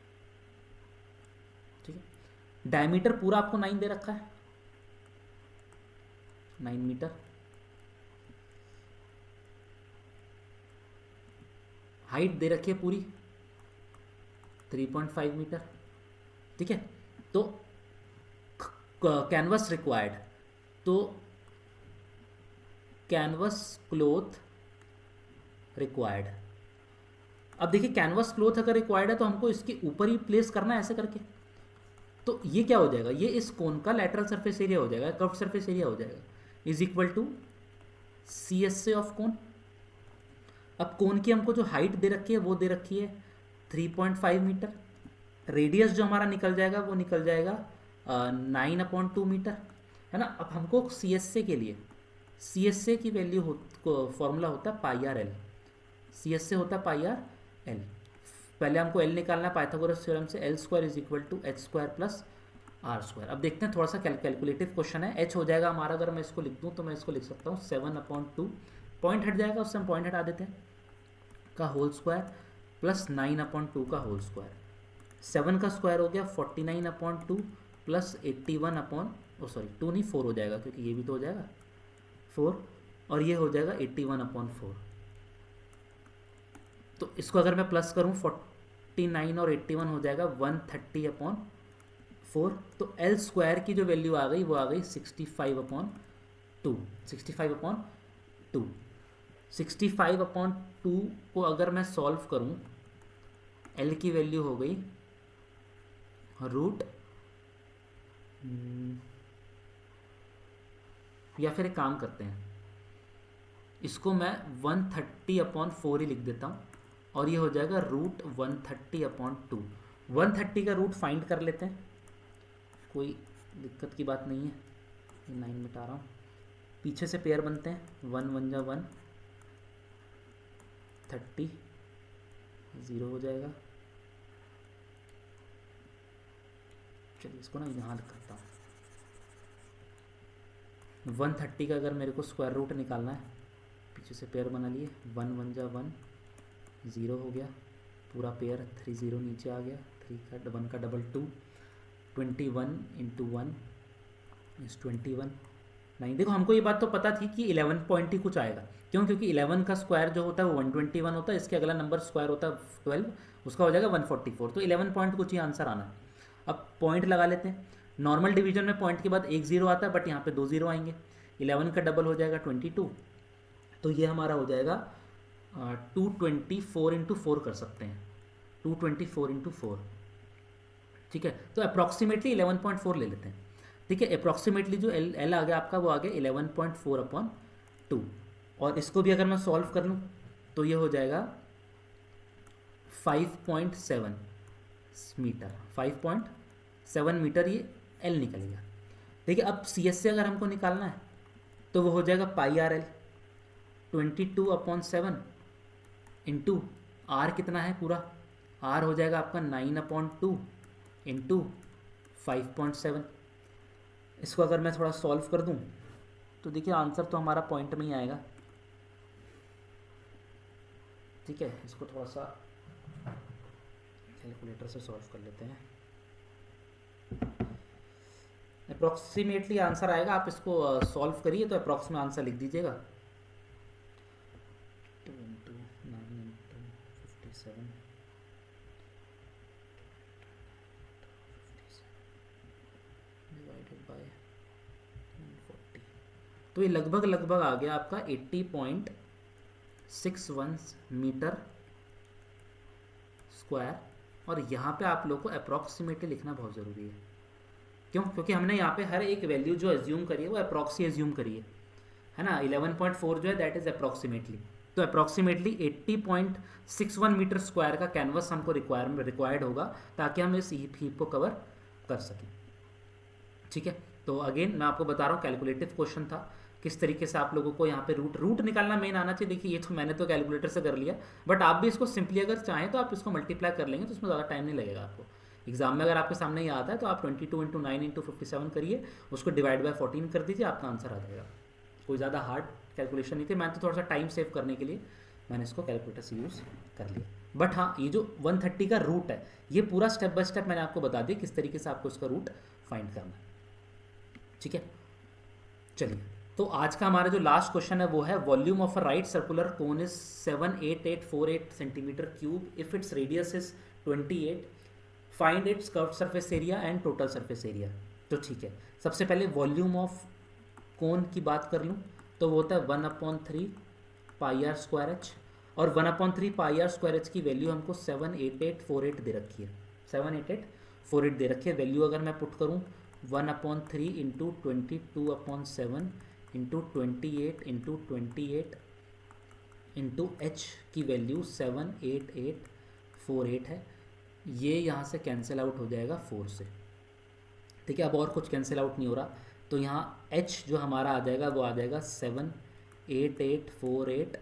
ठीक है, डायमीटर पूरा आपको 9 दे रखा है, 9 मीटर। हाइट दे रखी है पूरी 3.5 मीटर। ठीक है, तो कैनवस रिक्वायर्ड, तो कैनवस क्लोथ रिक्वायर्ड। अब देखिए कैनवस क्लोथ अगर रिक्वायर्ड है तो हमको इसके ऊपर ही प्लेस करना है ऐसे करके। तो ये क्या हो जाएगा? ये इस कोन का लैटरल सरफेस एरिया हो जाएगा, कर्व्ड सरफेस एरिया हो जाएगा, is equal to C S से ऑफ कोन। अब कोन की हमको जो हाइट दे रखी है वो दे रखी है 3.5 मीटर। रेडियस जो हमारा निकल जाएगा वो निकल जाएगा 9/2 मीटर, है ना। अब हमको सी एस ए के लिए, सी एस ए की वैल्यू फॉर्मूला होता है pi R L. C S A होता है पाई आर एल। पहले हमको एल निकालना है पाइथागोरस थ्योरम से, L square is equal to H square plus R square. अब देखते हैं, थोड़ा सा कैलकुलेटिव क्वेश्चन है। एच हो जाएगा हमारा, अगर मैं इसको लिख दूँ तो मैं इसको लिख सकता हूँ 7/2, पॉइंट हट जाएगा, उससे हम पॉइंट हटा देते हैं, का होल स्क्वायर प्लस 9/2 का होल स्क्वायर। 7 का स्क्वायर हो गया 49/2 प्लस 2 नहीं 4 हो जाएगा, क्योंकि ये भी तो हो जाएगा 4, और ये हो जाएगा 81/4। तो इसको अगर मैं प्लस करूँ 49 और 81 हो जाएगा 130/4। तो एल स्क्वायर की जो वैल्यू आ गई वो आ गई 65/2। 65/2 को अगर मैं सॉल्व करूं, एल की वैल्यू हो गई रूट, या फिर एक काम करते हैं, इसको मैं 130/4 ही लिख देता हूं, और ये हो जाएगा रूट 130/2। 130 का रूट फाइंड कर लेते हैं, कोई दिक्कत की बात नहीं है। 9 मिटा रहा हूँ, पीछे से पेयर बनते हैं, 1 1 जा 1, 30 0 हो जाएगा। चलिए इसको ना यहाँ लिख करता हूँ। 130 का अगर मेरे को स्क्वायर रूट निकालना है, पीछे से पेयर बना लिए, 1 1 जा 1, 0 हो गया पूरा पेयर, 3 0 नीचे आ गया, 3 का 1 का डबल 2, 21 × 1 इज 21। नहीं, देखो हमको ये बात तो पता थी कि 11 पॉइंट ही कुछ आएगा। क्यों? क्योंकि 11 का स्क्वायर जो होता है वो 121 होता है, इसके अगला नंबर स्क्वायर होता है 12, उसका हो जाएगा 144। तो 11 पॉइंट कुछ ही आंसर आना है। अब पॉइंट लगा लेते हैं। नॉर्मल डिवीजन में पॉइंट के बाद 1 0 आता है, बट यहाँ पे 2 0 आएंगे। 11 का डबल हो जाएगा 22, तो ये हमारा हो जाएगा 224 × 4 कर सकते हैं, 224 × 4। ठीक है, तो अप्रॉक्सीमेटली 11.4 ले लेते हैं। ठीक है, अप्रॉक्सीमेटली जो एल आ गया आपका वो आ गया 11.4/2, और इसको भी अगर मैं सॉल्व कर लूँ तो ये हो जाएगा 5.7 मीटर, 5.7 मीटर ये एल निकलेगा। देखिए अब सी एस से अगर हमको निकालना है तो वो हो जाएगा pi R L, 22/7 into are कितना है पूरा, आर हो जाएगा आपका 9/2 इंटू 5.7। इसको अगर मैं थोड़ा सॉल्व कर दूं तो देखिए आंसर तो हमारा पॉइंट में ही आएगा। ठीक है, इसको थोड़ा सा कैलकुलेटर से सॉल्व कर लेते हैं। अप्रॉक्सीमेटली आंसर आएगा, आप इसको सॉल्व करिए तो अप्रॉक्स में आंसर लिख दीजिएगा। 2 इंटू 9 इंटू 57 डिवाइडेड बाय 140, तो ये लगभग लगभग आ गया आपका 80.61 मीटर स्क्वायर। और यहाँ पे आप लोग को अप्रॉक्सीमेटली लिखना बहुत ज़रूरी है। क्यों? क्योंकि हमने यहाँ पे हर एक वैल्यू जो एज्यूम करी है वो अप्रॉक्सी एज्यूम करी है ना। 11.4 जो है दैट इज़ अप्रॉक्सीमेटली, तो अप्रॉक्सीमेटली 80.61 मीटर स्क्वायर का कैनवस हमको रिक्वायर्ड होगा ताकि हम इस हीप को कवर कर सकें। ठीक है, तो अगेन मैं आपको बता रहा हूँ कैलकुलेटिव क्वेश्चन था, किस तरीके से आप लोगों को यहाँ पे रूट निकालना मेन आना चाहिए। देखिए ये तो मैंने तो कैलकुलेटर से कर लिया, बट आप भी इसको सिंपली अगर चाहें तो आप इसको मल्टीप्लाई कर लेंगे तो उसमें ज़्यादा टाइम नहीं लगेगा आपको। एग्जाम में अगर आपके सामने ये आता है तो आप 22 इंटू 9 इंटू 57 करिए, उसको डिवाइड बाय 14 कर दीजिए, आपका आंसर आ जाएगा। कोई ज़्यादा हार्ड कैलकुलेशन नहीं थी, मैंने तो थोड़ा सा टाइम सेव करने के लिए मैंने इसको कैलकुलेटर से यूज़ कर लिया। बट हाँ, ये जो 130 का रूट है ये पूरा स्टेप बाय स्टेप मैंने आपको बता दिया किस तरीके से आपको इसका रूट फाइंड करना है। ठीक है, चलिए तो आज का हमारा जो लास्ट क्वेश्चन है वो है volume of a right circular cone is 78848 centimetre cube if its radius is 28, find its curved surface area and total surface area. तो ठीक है, सबसे पहले वॉल्यूम ऑफ कोन की बात कर लूँ तो वो होता है 1/3 पाई आर स्क्वायर एच, और 1/3 पाई आर स्क्वायर एच की वैल्यू हमको 78848 दे रखी है। 78848 दे रखी है। वैल्यू अगर मैं पुट करूँ 1/3 into 22/7 into 28 into 28 into H की वैल्यू 78848 है। ये यहाँ से कैंसिल आउट हो जाएगा 4 से। ठीक है, अब और कुछ कैंसिल आउट नहीं हो रहा, तो यहाँ एच जो हमारा आ जाएगा वो आ जाएगा 78848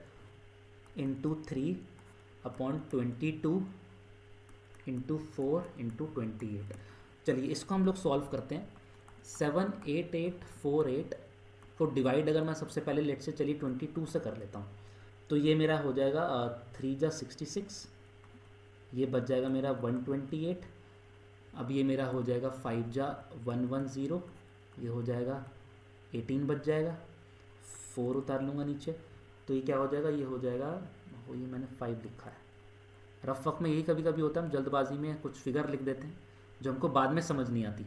इंटू 3/22 इंटू 4 इंटू 28। चलिए इसको हम लोग सॉल्व करते हैं। 78848 को डिवाइड अगर मैं सबसे पहले लेट से चलिए 22 से कर लेता हूँ तो ये मेरा हो जाएगा 3 जा 66, ये बच जाएगा मेरा 128। अब ये मेरा हो जाएगा 5 जा 110, ये हो जाएगा 18 बच जाएगा। 4 उतार लूँगा नीचे तो ये क्या हो जाएगा, ये हो जाएगा, ये मैंने 5 लिखा है। रफ वक्त में यही कभी कभी होता है, हम जल्दबाजी में कुछ फिगर लिख देते हैं जो हमको बाद में समझ नहीं आती,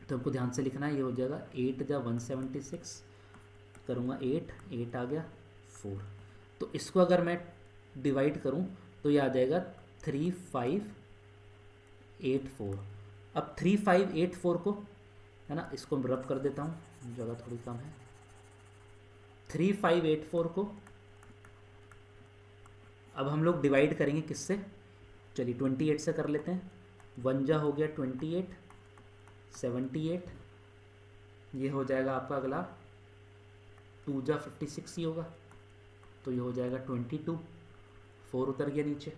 तो हमको ध्यान से लिखना है। ये हो जाएगा 8 जा 176, करूँगा 8 आ गया 4। तो इसको अगर मैं डिवाइड करूँ तो ये आ जाएगा 3584। अब 3584 को है ना, इसको रब कर देता हूँ, जगह थोड़ी कम है। 3584 को अब हम लोग डिवाइड करेंगे किससे, चलिए 28 से कर लेते हैं। 1 जा हो गया 28, 78, ये हो जाएगा आपका अगला 2 जा 56 ही होगा, तो ये हो जाएगा 22, 4 उतर गया नीचे,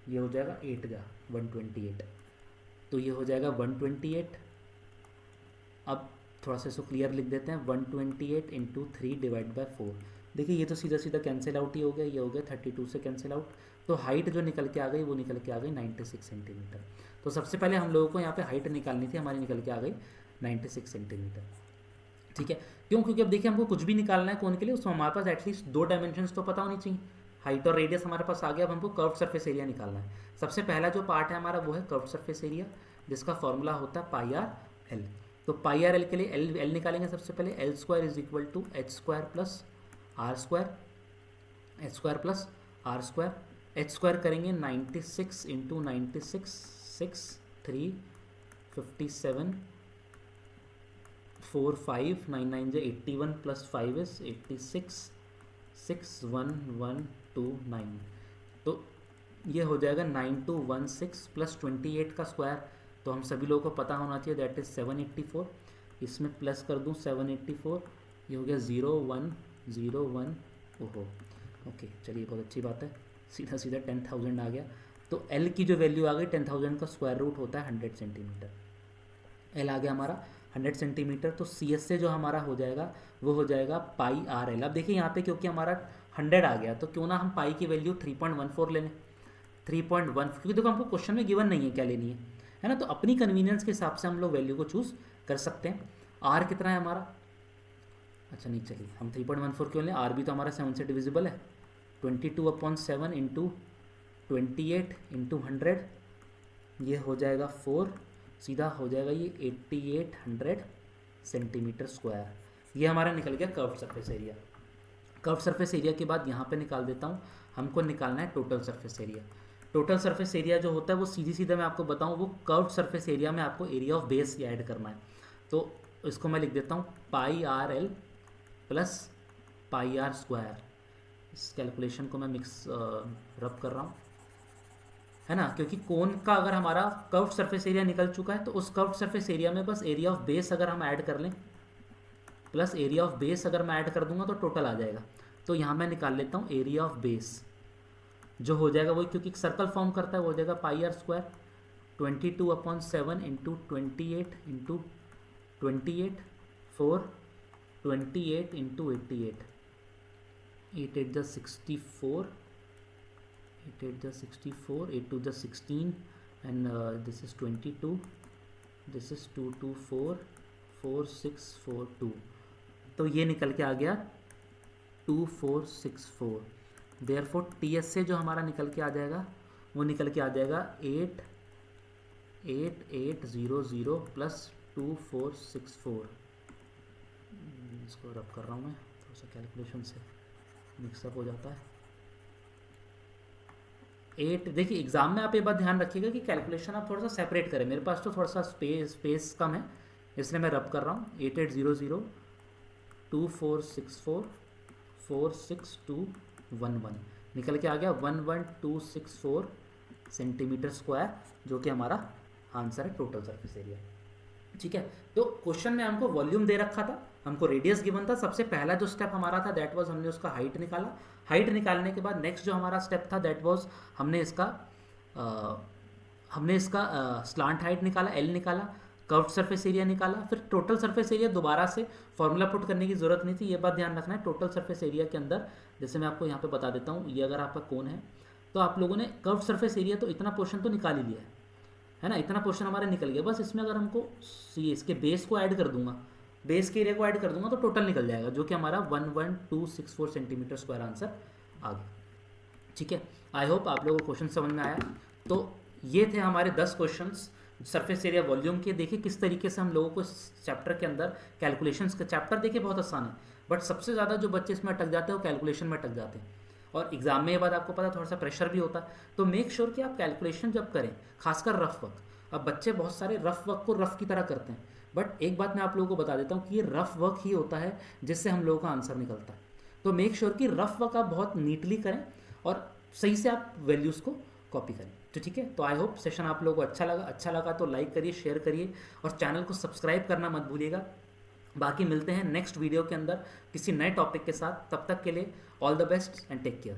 ये हो जाएगा 8 जा 128, तो ये हो जाएगा 128। अब थोड़ा सा इसको क्लियर लिख देते हैं, 128 इंटू 3 डिवाइड बाय 4। देखिए ये तो सीधा सीधा कैंसिल आउट ही हो गया, ये हो गया 32 से कैंसिल आउट। तो हाइट जो निकल के आ गई वो निकल के आ गई 96 सेंटीमीटर। तो सबसे पहले हम लोगों को यहाँ पे हाइट निकालनी थी, हमारी निकल के आ गई 96 सेंटीमीटर। ठीक है, क्यों? क्योंकि अब देखिए हमको कुछ भी निकालना है कोन के लिए, उसमें हमारे पास एटलीस्ट 2 डायमेंशंस तो पता होनी चाहिए। हाइट और रेडियस हमारे पास आ गया, अब हमको कर्व सरफेस एरिया निकालना है। सबसे पहला जो पार्ट है हमारा वो है कर्व सरफेस एरिया, जिसका फॉर्मूला होता है पाई आर एल। तो पाई आर एल के लिए एल निकालेंगे सबसे पहले। L square is equal to H square plus R square, H square plus R square. H square करेंगे 96 इंटू 96, 6 3 57 4 5 9 9 जो 81 प्लस 5 इज 86 6 1 1 2 9, तो ये हो जाएगा 9216 प्लस 28 का स्क्वायर, तो हम सभी लोगों को पता होना चाहिए दैट इज 784। इसमें प्लस कर दूँ 784, ये हो गया 0101। ओहो ओके, चलिए बहुत अच्छी बात है, सीधा सीधा 10,000 आ गया। तो एल की जो वैल्यू आ गई 10,000 का स्क्वायर रूट होता है 100 सेंटीमीटर। एल आ गया हमारा 100 सेंटीमीटर, तो सी एस से जो हमारा हो जाएगा वो हो जाएगा पाई आर एल। अब देखिए यहाँ पे क्योंकि हमारा 100 आ गया तो क्यों ना हम पाई की वैल्यू 3.14 ले लें, 3.1, क्योंकि देखो हमको क्वेश्चन में गिवन नहीं है क्या लेनी है ना, तो अपनी कन्वीनियंस के हिसाब से हम लोग वैल्यू को चूज़ कर सकते हैं। आर कितना है हमारा, अच्छा नहीं चलिए हम 3.14 क्यों लें, आर भी तो हमारा 7 से डिविजिबल है, 22/7 इंटू 28 इंटू 100, ये हो जाएगा 4, सीधा हो जाएगा ये 8800 सेंटीमीटर स्क्वायर। ये हमारा निकल गया curved surface area. Curved surface area के बाद यहाँ पे निकाल देता हूँ, हमको निकालना है total surface area. Total surface area जो होता है वो सीधी सीधा मैं आपको बताऊँ, वो कर्व्ड सरफेस एरिया में आपको एरिया ऑफ बेस ऐड करना है। तो इसको मैं लिख देता हूँ pi R L plus pi are square. इस कैलकुलेशन को मैं रब कर रहा हूँ, है ना, क्योंकि कोन का अगर हमारा कर्व्ड सरफेस एरिया निकल चुका है तो उस कर्व्ड सरफेस एरिया में बस एरिया ऑफ बेस अगर हम ऐड कर लें, प्लस एरिया ऑफ बेस अगर मैं ऐड कर दूंगा तो टोटल आ जाएगा। तो यहाँ मैं निकाल लेता हूँ एरिया ऑफ बेस, जो हो जाएगा वही, क्योंकि सर्कल फॉर्म करता है, वो हो जाएगा pi are square 22/7 into 28 into 28 4 28 into 88 8 8 64 8 8 64 8 2 16 and this is 22, this is 224 4642, तो ये निकल के आ गया 2464। देयरफॉर टी एस से जो हमारा निकल के आ जाएगा वो निकल के आ जाएगा 88800 प्लस 2464। इसको रब कर रहा हूँ मैं, थोड़ा सा कैलकुलेशन से मिक्सअप हो जाता है। 8, देखिए एग्जाम में आप ये बात ध्यान रखिएगा कि कैलकुलेशन आप थोड़ा सा सेपरेट करें, मेरे पास तो थोड़ा सा स्पेस कम है इसलिए मैं रब कर रहा हूँ। 8800 2464 46211 निकल के आ गया 11264 सेंटीमीटर स्क्वायर, जो कि हमारा आंसर है टोटल सरफेस एरिया। ठीक है, तो क्वेश्चन में हमको वॉल्यूम दे रखा था, हमको रेडियस गिवन था। सबसे पहला जो स्टेप हमारा था दैट वाज हमने उसका हाइट निकाला। हाइट निकालने के बाद नेक्स्ट जो हमारा स्टेप था दैट वाज हमने इसका स्लांट हाइट निकाला, एल निकाला, कर्व्ड सरफेस एरिया निकाला, फिर टोटल सरफेस एरिया। दोबारा से फॉर्मूला पुट करने की ज़रूरत नहीं थी, ये बात ध्यान रखना है। टोटल सरफेस एरिया के अंदर जैसे मैं आपको यहाँ पे बता देता हूँ, ये अगर आपका कोन है तो आप लोगों ने कर्व्ड सरफेस एरिया तो इतना पोर्शन तो निकाल ही लिया है ना, इतना पोर्शन हमारा निकल गया। बस इसमें अगर हमको इसके बेस को ऐड कर दूंगा, बेस के एरिया को ऐड कर दूंगा तो टोटल निकल जाएगा, जो कि हमारा 11264 सेंटीमीटर स्क्वायर आंसर आ गया। ठीक है, आई होप आप लोगों को क्वेश्चन समझ में आया। तो ये थे हमारे 10 क्वेश्चंस सरफेस एरिया वॉल्यूम के। देखिए किस तरीके से हम लोगों को इस चैप्टर के अंदर कैलकुलेशंस का, चैप्टर देखिए बहुत आसान है बट सबसे ज़्यादा जो बच्चे इसमें अटक जाते हैं वो कैलकुलेशन में अटक जाते हैं, और एग्जाम में ये बात आपको पता है थोड़ा सा प्रेशर भी होता है। तो मेक श्योर कि आप कैलकुलेशन जब करें, खासकर रफ वर्क, अब बच्चे बहुत सारे रफ वर्क को रफ की तरह करते हैं, बट एक बात मैं आप लोगों को बता देता हूँ कि ये रफ वर्क ही होता है जिससे हम लोगों का आंसर निकलता है। तो मेक श्योर कि रफ वर्क आप बहुत नीटली करें और सही से आप वैल्यूज़ को कॉपी करें। तो ठीक है, तो आई होप सेशन आप लोगों को अच्छा लगा तो लाइक करिए, शेयर करिए और चैनल को सब्सक्राइब करना मत भूलिएगा। बाकी मिलते हैं नेक्स्ट वीडियो के अंदर किसी नए टॉपिक के साथ, तब तक के लिए all the best and take care.